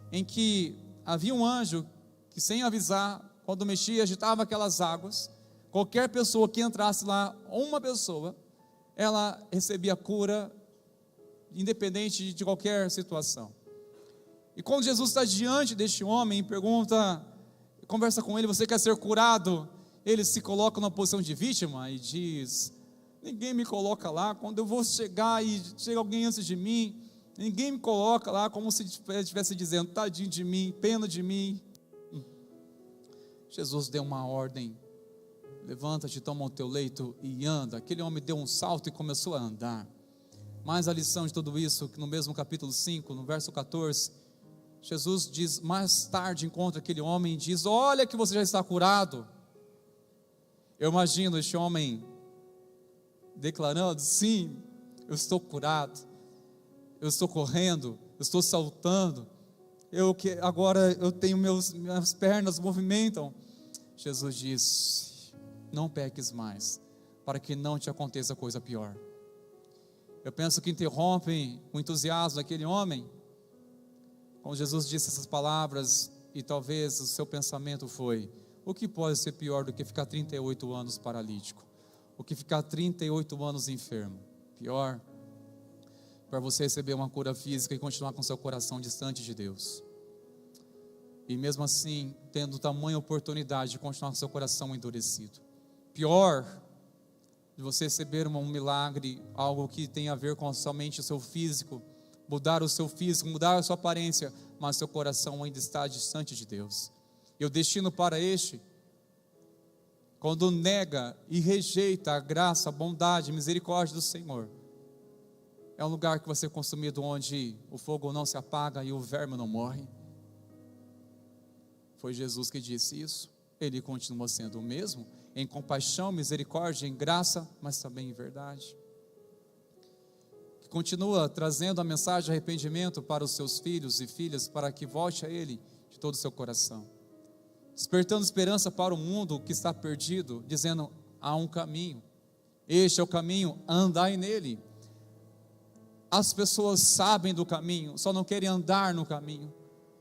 em que havia um anjo que, sem avisar, quando mexia, agitava aquelas águas. Qualquer pessoa que entrasse lá, uma pessoa, ela recebia cura, independente de qualquer situação. E quando Jesus está diante deste homem e pergunta, conversa com ele: você quer ser curado? Ele se coloca numa posição de vítima e diz: ninguém me coloca lá. Quando eu vou chegar e chega alguém antes de mim, ninguém me coloca lá, como se estivesse dizendo: tadinho de mim, pena de mim. Jesus deu uma ordem: levanta-te, toma o teu leito e anda. Aquele homem deu um salto e começou a andar. Mas a lição de tudo isso, que no mesmo capítulo 5, no verso 14, Jesus diz, mais tarde encontra aquele homem e diz: olha que você já está curado. Eu imagino este homem declarando: sim, eu estou curado, eu estou correndo, eu estou saltando, agora eu tenho minhas pernas movimentam. Jesus diz: não peques mais, para que não te aconteça coisa pior. Eu penso que interrompem o entusiasmo daquele homem, quando Jesus disse essas palavras, e talvez o seu pensamento foi: o que pode ser pior do que ficar 38 anos paralítico? O que ficar 38 anos enfermo? Pior para você receber uma cura física e continuar com seu coração distante de Deus. E mesmo assim, tendo tamanha oportunidade de continuar com seu coração endurecido. Pior de você receber um milagre, algo que tem a ver com somente o seu físico, mudar o seu físico, mudar a sua aparência, mas seu coração ainda está distante de Deus. E o destino para este, quando nega e rejeita a graça, a bondade, a misericórdia do Senhor, É um lugar que vai ser consumido, onde o fogo não se apaga e o verme não morre. Foi Jesus que disse isso. Ele continua sendo o mesmo, em compaixão, misericórdia, em graça, mas também em verdade. Que continua trazendo a mensagem de arrependimento para os seus filhos e filhas, para que volte a Ele de todo o seu coração. Despertando esperança para o mundo que está perdido, dizendo: há um caminho, este é o caminho, andai nele. As pessoas sabem do caminho, só não querem andar no caminho.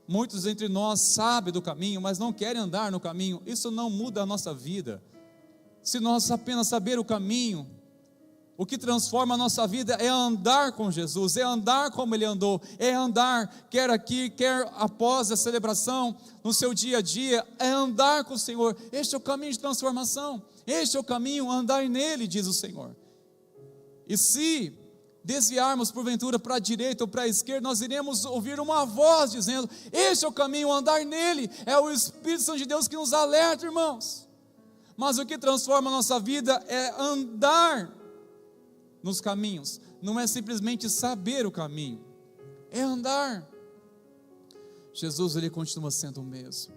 Muitos entre nós sabem do caminho, mas não querem andar no caminho. Isso não muda a nossa vida. Se nós apenas saber o caminho, o que transforma a nossa vida é andar com Jesus, é andar como Ele andou, é andar, quer aqui, quer após a celebração, no seu dia a dia, é andar com o Senhor. Este é o caminho de transformação, este é o caminho, andar nele, diz o Senhor. E se desviarmos porventura para a direita ou para a esquerda, nós iremos ouvir uma voz dizendo: este é o caminho, andar nele. É o Espírito Santo de Deus que nos alerta, irmãos. Mas o que transforma a nossa vida é andar nos caminhos, não é simplesmente saber o caminho, é andar. Jesus, Ele continua sendo o mesmo,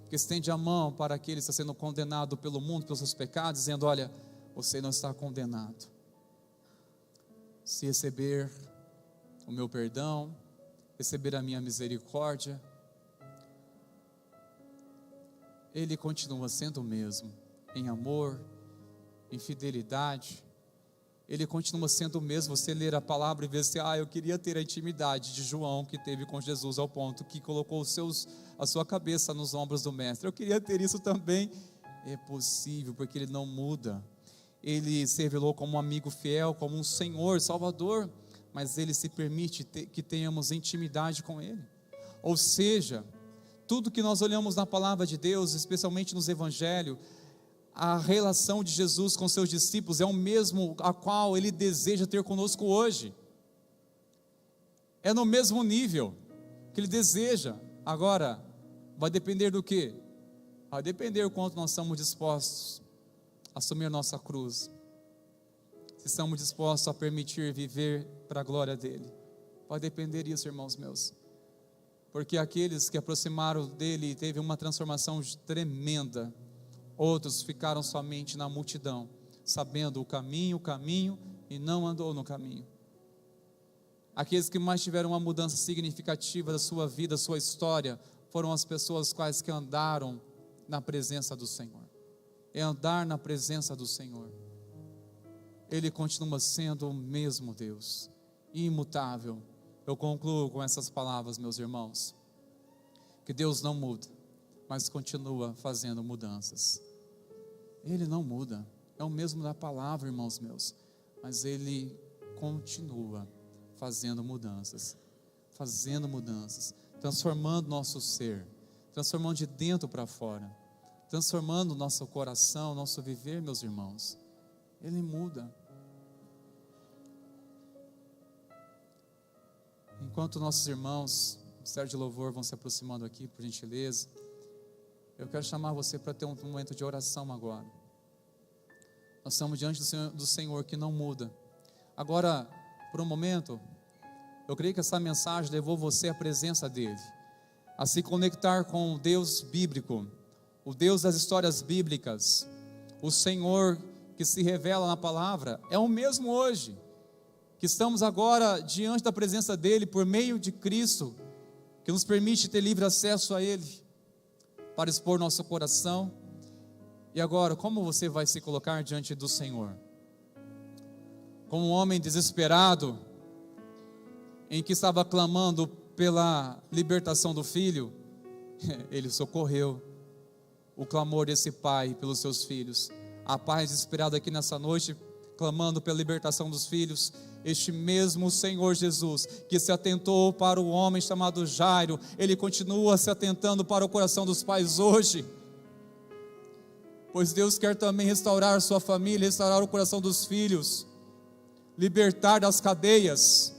que estende a mão para aquele que está sendo condenado pelo mundo, pelos seus pecados, dizendo: olha, você não está condenado. Se receber o meu perdão, receber a minha misericórdia, Ele continua sendo o mesmo, em amor, em fidelidade. Ele continua sendo o mesmo. Você ler a palavra e ver assim: eu queria ter a intimidade de João que teve com Jesus, ao ponto que colocou a sua cabeça nos ombros do mestre. Eu queria ter isso também. É possível, porque Ele não muda. Ele se revelou como um amigo fiel, como um Senhor, Salvador, mas Ele se permite que tenhamos intimidade com Ele. Ou seja, tudo que nós olhamos na palavra de Deus, especialmente nos evangelhos, a relação de Jesus com seus discípulos é o mesmo a qual Ele deseja ter conosco hoje. É no mesmo nível que Ele deseja. Agora, vai depender do quê? Vai depender do quanto nós estamos dispostos a assumir nossa cruz. Se estamos dispostos a permitir viver para a glória dEle. Vai depender disso, irmãos meus. Porque aqueles que aproximaram dEle teve uma transformação tremenda. Outros ficaram somente na multidão, sabendo o caminho, e não andou no caminho. Aqueles que mais tiveram uma mudança significativa da sua vida, da sua história, foram as pessoas quais que andaram na presença do Senhor. É andar na presença do Senhor. Ele continua sendo o mesmo Deus, imutável. Eu concluo com essas palavras, meus irmãos, que Deus não muda, mas continua fazendo mudanças. Ele não muda, é o mesmo da palavra, irmãos meus, mas Ele continua fazendo mudanças, transformando nosso ser, transformando de dentro para fora, transformando nosso coração, nosso viver, meus irmãos. Ele muda. Enquanto nossos irmãos, Ministério de Louvor, vão se aproximando aqui, por gentileza, eu quero chamar você para ter um momento de oração agora. Nós estamos diante do Senhor que não muda. Agora, por um momento, eu creio que essa mensagem levou você à presença dEle, a se conectar com o Deus bíblico, o Deus das histórias bíblicas. O Senhor que se revela na palavra é o mesmo hoje, que estamos agora diante da presença dEle por meio de Cristo, que nos permite ter livre acesso a Ele, para expor nosso coração. E agora, como você vai se colocar diante do Senhor? Como um homem desesperado, em que estava clamando pela libertação do filho, Ele socorreu o clamor desse pai pelos seus filhos. A pai desesperado aqui nessa noite, clamando pela libertação dos filhos. Este mesmo Senhor Jesus, que se atentou para o homem chamado Jairo, Ele continua se atentando para o coração dos pais hoje, pois Deus quer também restaurar sua família, restaurar o coração dos filhos, libertar das cadeias.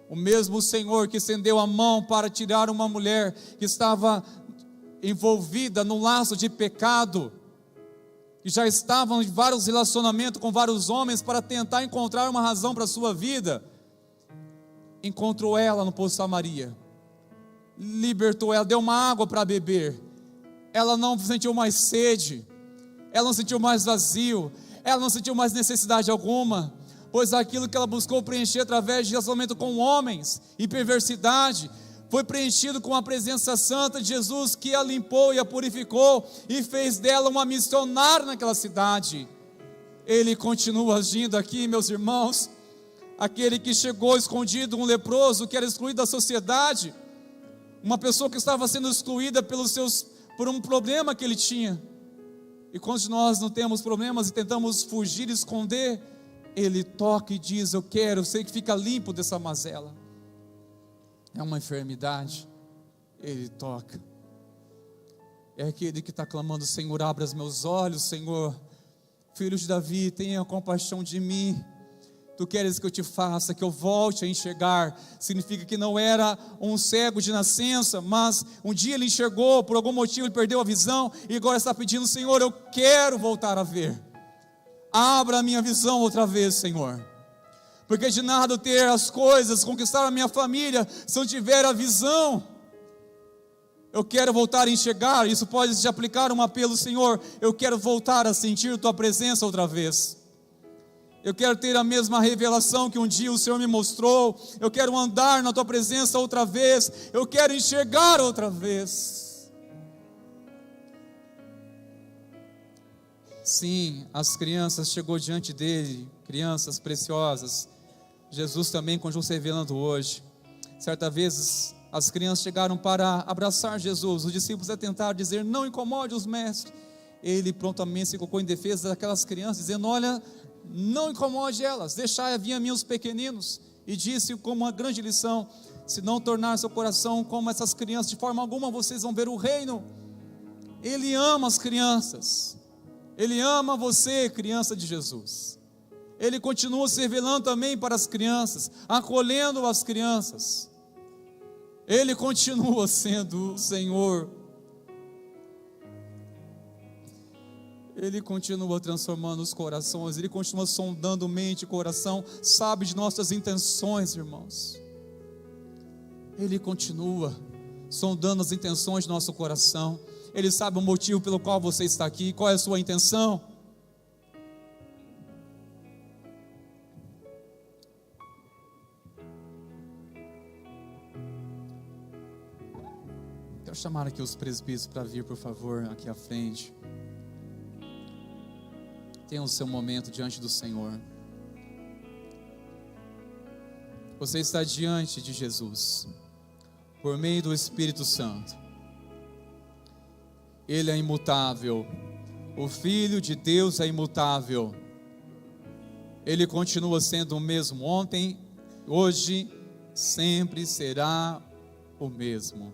O mesmo Senhor que estendeu a mão para tirar uma mulher que estava envolvida no laço de pecado, que já estavam em vários relacionamentos com vários homens para tentar encontrar uma razão para a sua vida. encontrou ela no poço Samaria, libertou ela, deu uma água para beber. Ela não sentiu mais sede, ela não sentiu mais vazio, ela não sentiu mais necessidade alguma, pois aquilo que ela buscou preencher através de relacionamento com homens e perversidade, foi preenchido com a presença santa de Jesus, que a limpou e a purificou, e fez dela uma missionária naquela cidade. Ele continua agindo aqui, meus irmãos. Aquele que chegou escondido, um leproso, que era excluído da sociedade, uma pessoa que estava sendo excluída por um problema que ele tinha. E quando nós não temos problemas e tentamos fugir e esconder, ele toca e diz: eu quero, sei que fica limpo dessa mazela. É uma enfermidade, ele toca. É aquele que está clamando: Senhor, abra os meus olhos, Senhor, filho de Davi, tenha compaixão de mim. Tu queres que eu te faça, que eu volte a enxergar. Significa que não era um cego de nascença, mas um dia ele enxergou, por algum motivo ele perdeu a visão, e agora está pedindo: Senhor, eu quero voltar a ver. Abra a minha visão outra vez, Senhor. Porque de nada eu ter as coisas, conquistar a minha família, se eu tiver a visão. Eu quero voltar a enxergar. Isso pode se aplicar um apelo: Senhor, eu quero voltar a sentir tua presença outra vez. Eu quero ter a mesma revelação que um dia o Senhor me mostrou. Eu quero andar na tua presença outra vez. Eu quero enxergar outra vez. Sim, as crianças chegou diante dele, crianças preciosas. Jesus também continua se revelando hoje. Certa vez as crianças chegaram para abraçar Jesus. Os discípulos tentaram dizer: não incomode os mestres. Ele prontamente se colocou em defesa daquelas crianças, dizendo: olha, não incomode elas, deixai vir a mim os pequeninos. E disse como uma grande lição: se não tornar seu coração como essas crianças, de forma alguma vocês vão ver o reino. Ele ama as crianças. Ele ama você, criança de Jesus. Ele continua se revelando também para as crianças, acolhendo as crianças. Ele continua sendo o Senhor. Ele continua transformando os corações. Ele continua sondando mente e coração. Sabe de nossas intenções, irmãos. Ele continua sondando as intenções do nosso coração. Ele sabe o motivo pelo qual você está aqui. Qual é a sua intenção? Quero chamar aqui os presbíteros para vir, por favor, aqui à frente. Tenha o seu momento diante do Senhor. Você está diante de Jesus, por meio do Espírito Santo. Ele é imutável. O Filho de Deus é imutável. Ele continua sendo o mesmo ontem, hoje, sempre será o mesmo.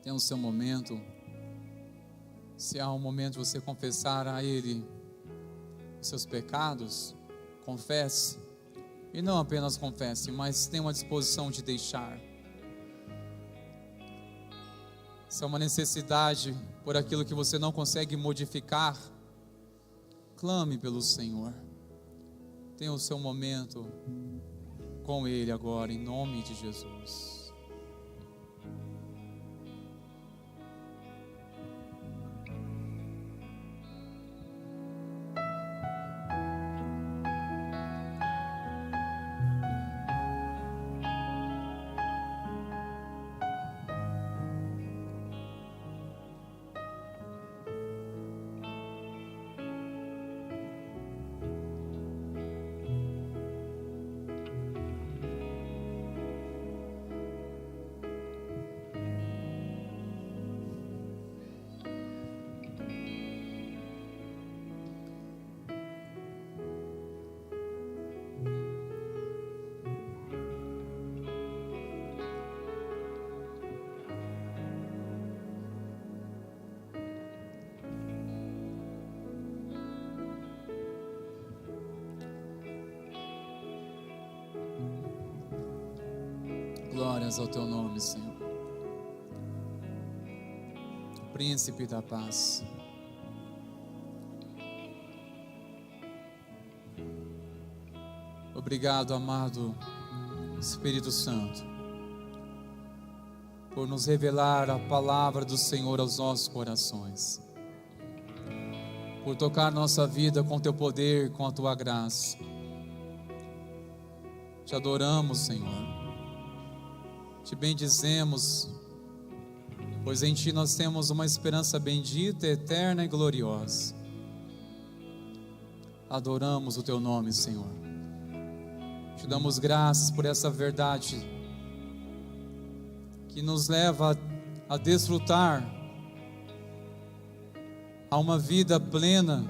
Tenha o seu momento. Se há um momento de você confessar a Ele os seus pecados, confesse. E não apenas confesse, mas tenha uma disposição de deixar. Se é uma necessidade por aquilo que você não consegue modificar, clame pelo Senhor. Tenha o seu momento com Ele agora, em nome de Jesus. Glórias ao teu nome, Senhor. Príncipe da paz. Obrigado, amado Espírito Santo, por nos revelar a palavra do Senhor aos nossos corações, por tocar nossa vida com Teu poder, com a Tua graça. Te adoramos, Senhor, Te bendizemos, pois em Ti nós temos uma esperança bendita, eterna e gloriosa. Adoramos o Teu nome, Senhor. Te damos graças por essa verdade que nos leva a desfrutar a uma vida plena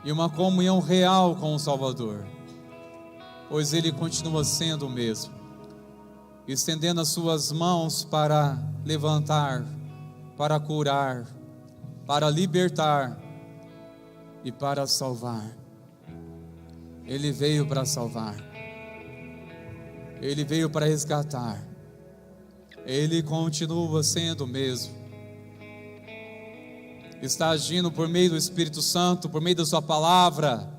e uma comunhão real com o Salvador, pois Ele continua sendo o mesmo, estendendo as suas mãos para levantar, para curar, para libertar e para salvar. Ele veio para salvar, Ele veio para resgatar, Ele continua sendo o mesmo, está agindo por meio do Espírito Santo, por meio da sua palavra.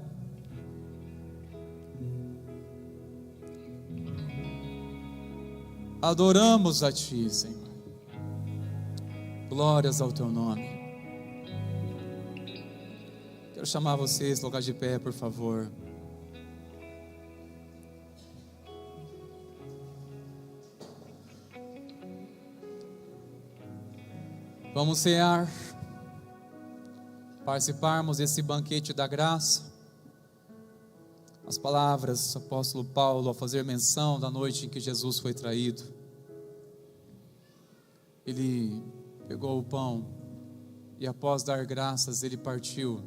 Adoramos a Ti, Senhor. Glórias ao Teu nome. Quero chamar vocês a lugar de pé, por favor. Vamos cear, participarmos desse banquete da graça. As palavras do apóstolo Paulo ao fazer menção da noite em que Jesus foi traído, ele pegou o pão e após dar graças ele partiu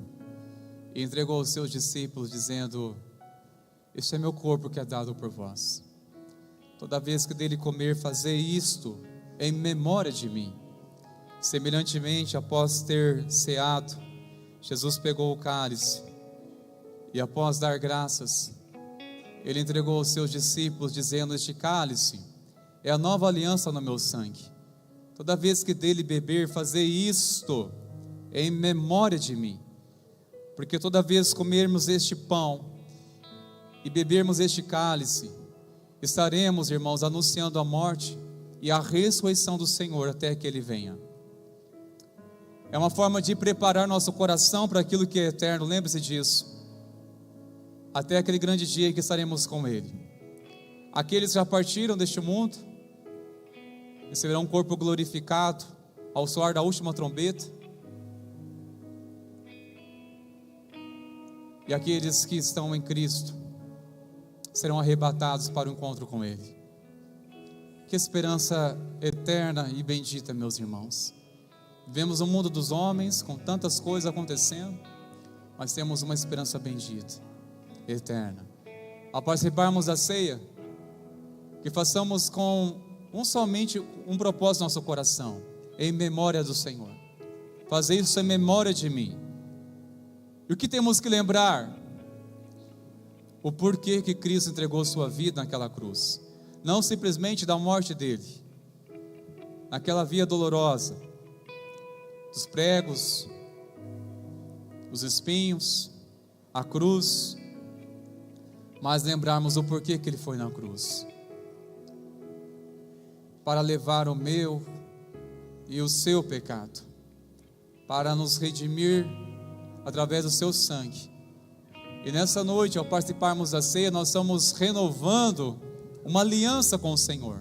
e entregou aos seus discípulos dizendo: este é meu corpo que é dado por vós. Toda vez que dele comer, fazei isto em memória de mim. Semelhantemente, após ter ceado, Jesus pegou o cálice e após dar graças, Ele entregou aos seus discípulos dizendo: este cálice é a nova aliança no meu sangue. Toda vez que dele beber, fazei isto em memória de mim. Porque toda vez que comermos este pão e bebermos este cálice, estaremos, irmãos, anunciando a morte e a ressurreição do Senhor até que Ele venha. É uma forma de preparar nosso coração para aquilo que é eterno, lembre-se disso, até aquele grande dia em que estaremos com Ele. Aqueles que já partiram deste mundo receberão um corpo glorificado ao soar da última trombeta, e aqueles que estão em Cristo serão arrebatados para o encontro com Ele. Que esperança eterna e bendita, meus irmãos. Vivemos um mundo dos homens com tantas coisas acontecendo, mas temos uma esperança bendita, eterna. Ao participarmos da ceia, que façamos com somente um propósito no nosso coração, em memória do Senhor. Fazer isso em memória de mim. E o que temos que lembrar? O porquê que Cristo entregou sua vida naquela cruz. Não simplesmente da morte dele, naquela via dolorosa, dos pregos, os espinhos, a cruz, mas lembrarmos o porquê que ele foi na cruz, para levar o meu e o seu pecado, para nos redimir através do seu sangue. E nessa noite, ao participarmos da ceia, nós estamos renovando uma aliança com o Senhor,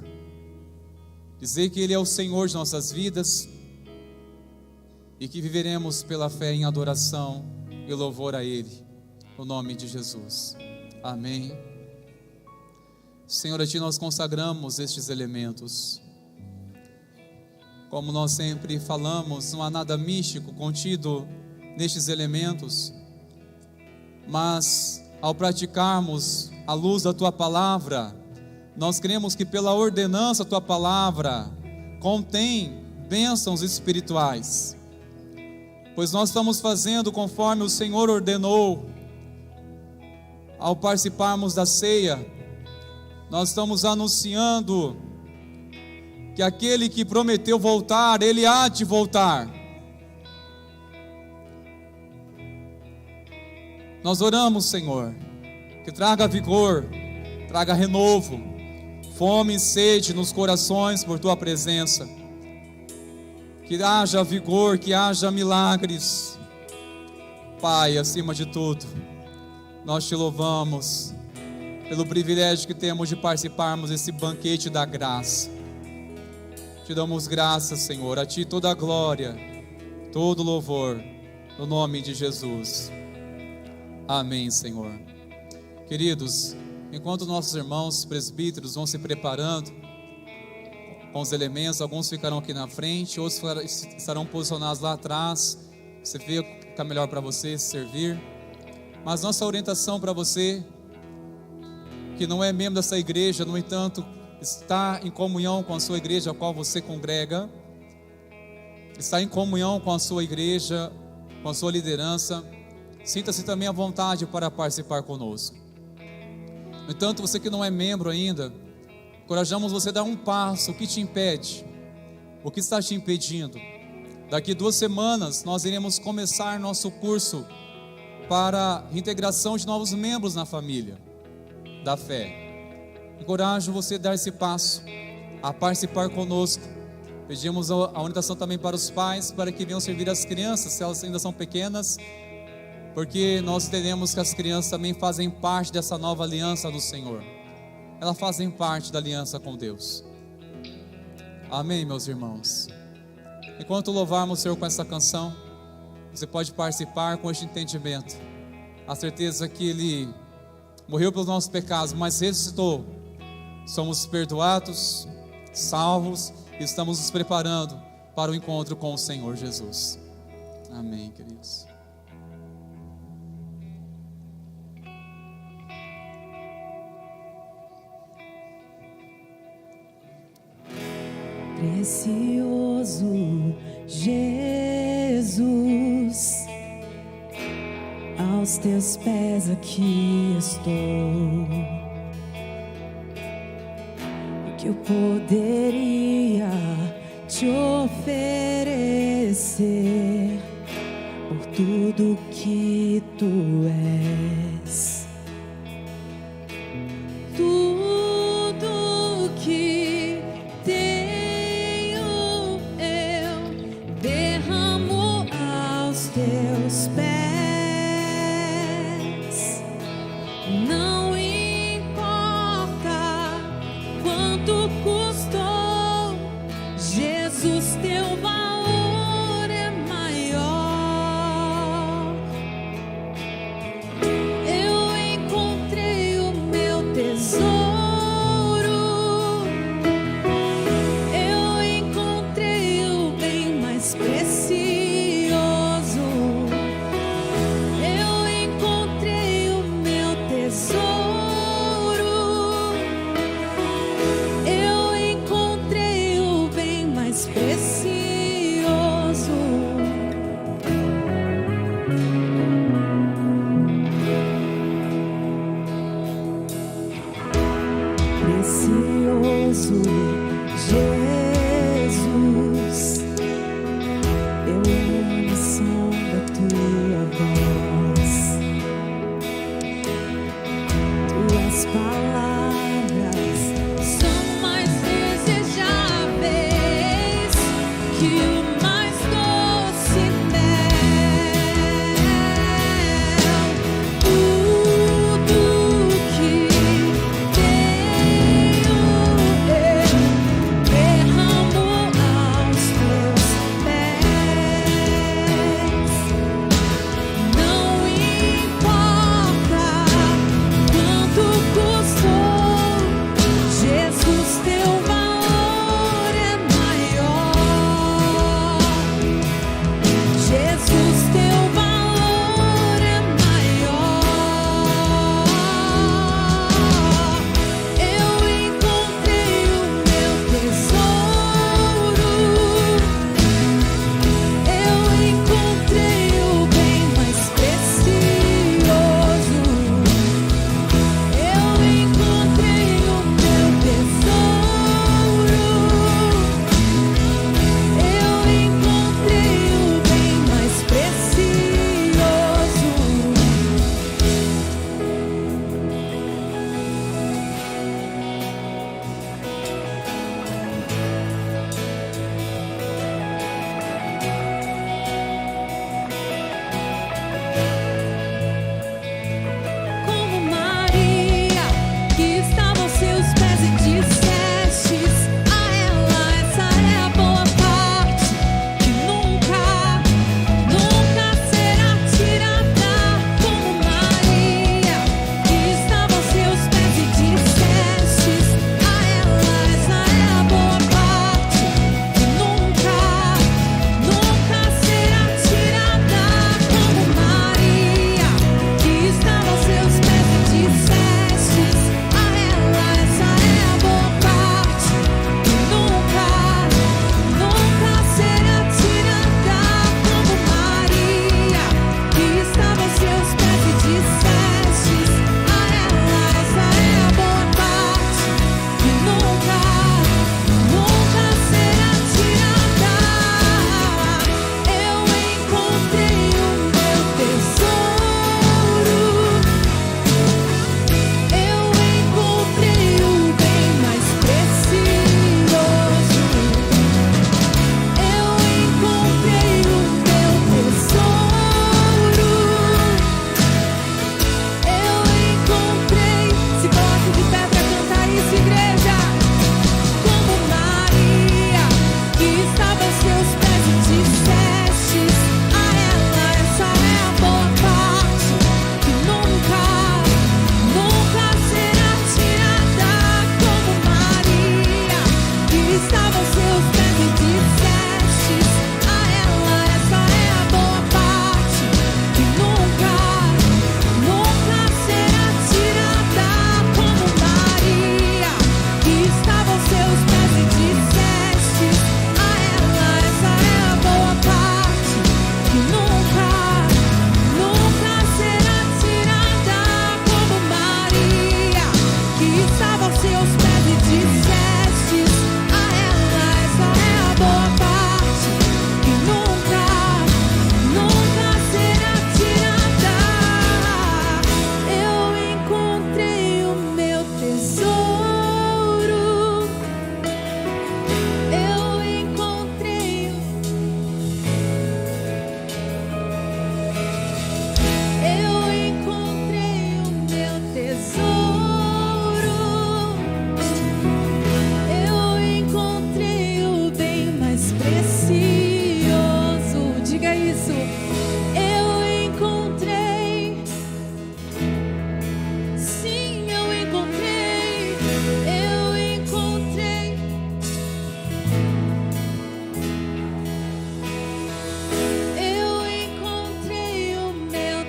dizer que Ele é o Senhor de nossas vidas, e que viveremos pela fé em adoração e louvor a Ele, no nome de Jesus, amém. Senhor, a Ti nós consagramos estes elementos. Como nós sempre falamos, não há nada místico contido nestes elementos, mas ao praticarmos à luz da Tua palavra, nós cremos que pela ordenança da Tua palavra contém bênçãos espirituais, pois nós estamos fazendo conforme o Senhor ordenou. Ao participarmos da ceia, nós estamos anunciando que aquele que prometeu voltar, Ele há de voltar. Nós oramos, Senhor, que traga vigor, traga renovo, fome e sede nos corações por Tua presença. Que haja vigor, que haja milagres. Pai, acima de tudo, nós Te louvamos pelo privilégio que temos de participarmos desse banquete da graça. Te damos graças, Senhor, a Ti toda a glória, todo louvor, no nome de Jesus. Amém, Senhor. Queridos, enquanto nossos irmãos presbíteros vão se preparando com os elementos, alguns ficarão aqui na frente, outros estarão posicionados lá atrás. Você vê o que é melhor para você servir. Mas nossa orientação para você, que não é membro dessa igreja, no entanto, está em comunhão com a sua igreja a qual você congrega, está em comunhão com a sua igreja, com a sua liderança, sinta-se também à vontade para participar conosco. No entanto, você que não é membro ainda, encorajamos você a dar um passo. O que te impede? O que está te impedindo? Daqui 2 semanas nós iremos começar nosso curso para reintegração de novos membros na família da fé. Encorajo você a dar esse passo, a participar conosco. Pedimos a orientação também para os pais, para que venham servir as crianças, se elas ainda são pequenas, porque nós entendemos que as crianças também fazem parte dessa nova aliança do Senhor. Elas fazem parte da aliança com Deus. Amém, meus irmãos? Enquanto louvarmos o Senhor com essa canção, você pode participar com este entendimento, a certeza que Ele morreu pelos nossos pecados, mas ressuscitou. Somos perdoados, salvos, e estamos nos preparando para o encontro com o Senhor Jesus. Amém, queridos. Precioso Jesus, aos Teus pés aqui estou. O que eu poderia Te oferecer por tudo que Tu és? Tudo que tenho eu derramo aos Teus pés. Não importa quanto custou, Jesus, Teu valor é maior. Eu encontrei o meu tesouro.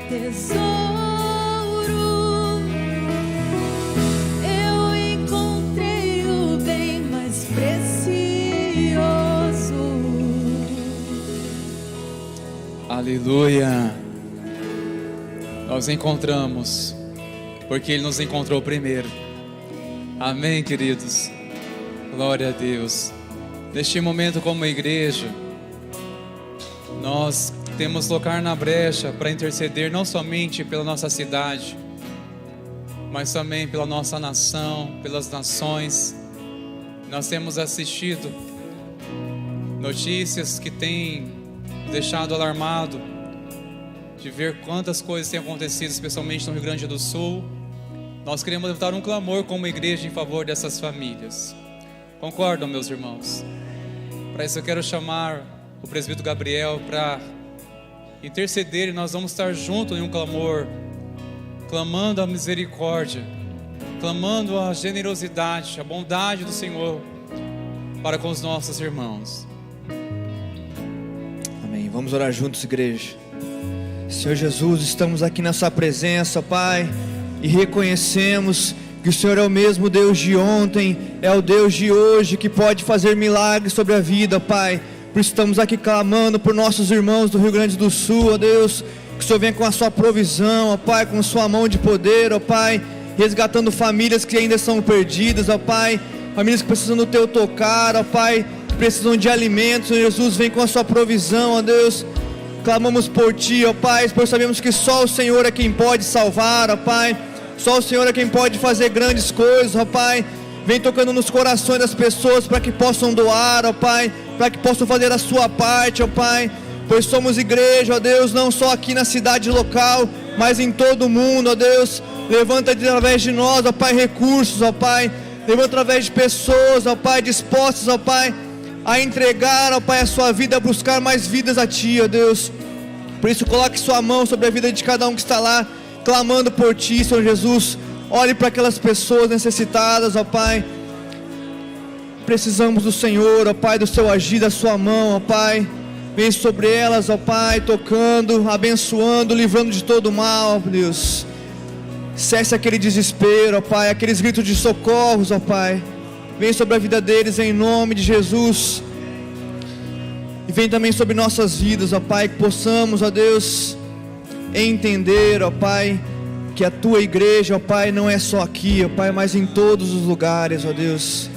tesouro. Eu encontrei o bem mais precioso. Aleluia. Nós encontramos, porque Ele nos encontrou primeiro. Amém, queridos. Glória a Deus. Neste momento, como igreja, nós temos que tocar na brecha para interceder não somente pela nossa cidade, mas também pela nossa nação, pelas nações. Nós temos assistido notícias que têm deixado alarmado de ver quantas coisas têm acontecido, especialmente no Rio Grande do Sul. Nós queremos levantar um clamor como igreja em favor dessas famílias. Concordam, meus irmãos? Para isso eu quero chamar o presbítero Gabriel para interceder, e nós vamos estar juntos em um clamor, clamando a misericórdia, clamando a generosidade, a bondade do Senhor para com os nossos irmãos. Amém. Vamos orar juntos, igreja. Senhor Jesus, estamos aqui na sua presença, Pai, e reconhecemos que o Senhor é o mesmo Deus de ontem, é o Deus de hoje, que pode fazer milagres sobre a vida, Pai. Por isso estamos aqui clamando por nossos irmãos do Rio Grande do Sul, ó Deus, que o Senhor venha com a sua provisão, ó Pai, com a sua mão de poder, ó Pai, resgatando famílias que ainda são perdidas, ó Pai, famílias que precisam do teu tocar, ó Pai, que precisam de alimentos. Senhor Jesus, vem com a sua provisão, ó Deus. Clamamos por Ti, ó Pai, pois sabemos que só o Senhor é quem pode salvar, ó Pai. Só o Senhor é quem pode fazer grandes coisas, ó Pai. Vem tocando nos corações das pessoas para que possam doar, ó Pai, para que possam fazer a sua parte, ó Pai. Pois somos igreja, ó Deus, não só aqui na cidade local, mas em todo o mundo, ó Deus. Levanta através de nós, ó Pai, recursos, ó Pai. Levanta através de pessoas, ó Pai, dispostas, ó Pai, a entregar, ó Pai, a sua vida, a buscar mais vidas a Ti, ó Deus. Por isso coloque sua mão sobre a vida de cada um que está lá, clamando por Ti, Senhor Jesus. Olhe para aquelas pessoas necessitadas, ó Pai. Precisamos do Senhor, ó Pai, do Seu agir, da Sua mão, ó Pai. Vem sobre elas, ó Pai, tocando, abençoando, livrando de todo mal, ó Deus. Cesse aquele desespero, ó Pai, aqueles gritos de socorros, ó Pai. Vem sobre a vida deles em nome de Jesus. E vem também sobre nossas vidas, ó Pai, que possamos, ó Deus, entender, ó Pai, que a Tua igreja, ó Pai, não é só aqui, ó Pai, mas em todos os lugares, ó Deus.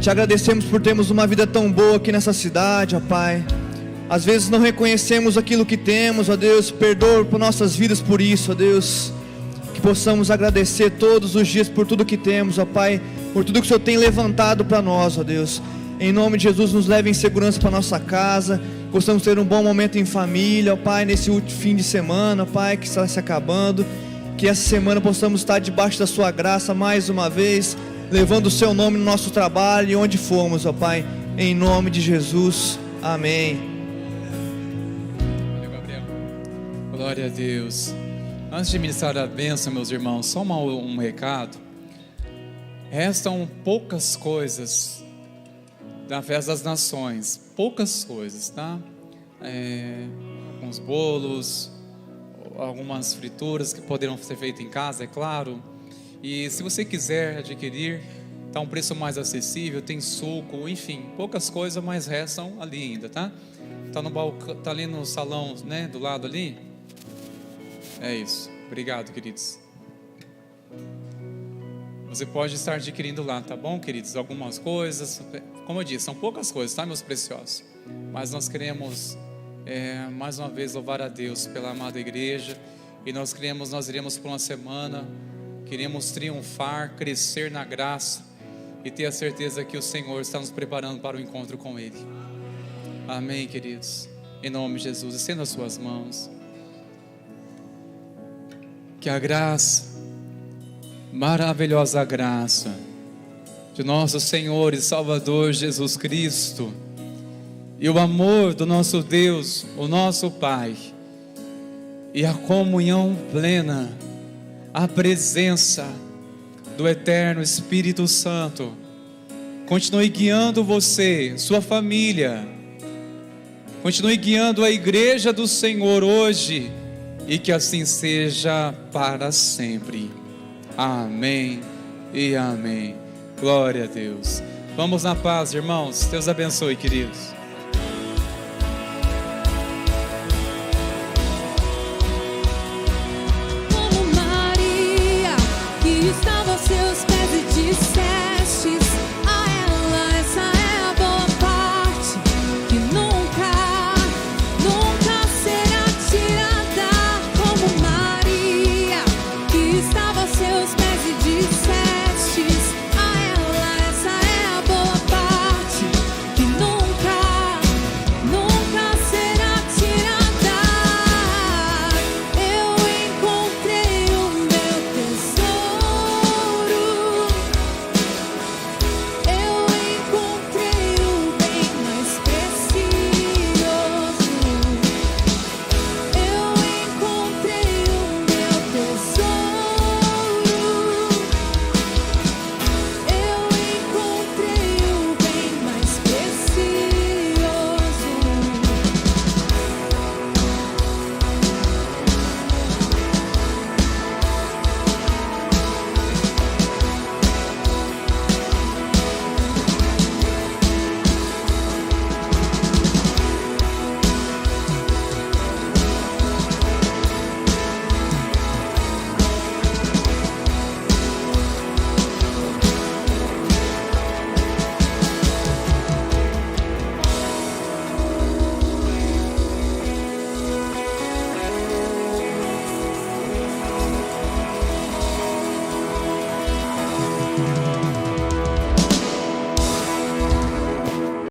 Te agradecemos por termos uma vida tão boa aqui nessa cidade, ó Pai. Às vezes não reconhecemos aquilo que temos, ó Deus. Perdoa por nossas vidas por isso, ó Deus. Que possamos agradecer todos os dias por tudo que temos, ó Pai, por tudo que o Senhor tem levantado para nós, ó Deus. Em nome de Jesus, nos leve em segurança para nossa casa. Possamos ter um bom momento em família, ó Pai, nesse último fim de semana, ó Pai, que está se acabando. Que essa semana possamos estar debaixo da Sua graça mais uma vez, levando o Seu nome no nosso trabalho e onde formos, ó Pai. Em nome de Jesus, amém. Valeu, Gabriel. Glória a Deus. Antes de ministrar a bênção, meus irmãos, só um recado. Restam poucas coisas da Festa das Nações, poucas coisas, tá? Uns bolos, algumas frituras que poderão ser feitas em casa, é claro. E se você quiser adquirir, tá um preço mais acessível, tem suco, enfim, poucas coisas, mas restam ali ainda, tá? Tá no balcão, tá ali no salão, né, do lado ali. É isso. Obrigado, queridos. Você pode estar adquirindo lá, tá bom, queridos? Algumas coisas, como eu disse, são poucas coisas, tá, meus preciosos? Mas nós queremos, mais uma vez, louvar a Deus pela amada igreja. E nós iremos por uma semana, queremos triunfar, crescer na graça e ter a certeza que o Senhor está nos preparando para o encontro com Ele. Amém, queridos? Em nome de Jesus, estenda as suas mãos. Que a graça, maravilhosa graça de nosso Senhor e Salvador Jesus Cristo e o amor do nosso Deus, o nosso Pai, e a comunhão plena, a presença do eterno Espírito Santo continue guiando você, sua família, continue guiando a igreja do Senhor hoje e que assim seja para sempre. Amém e amém. Glória a Deus. Vamos na paz, irmãos. Deus abençoe, queridos.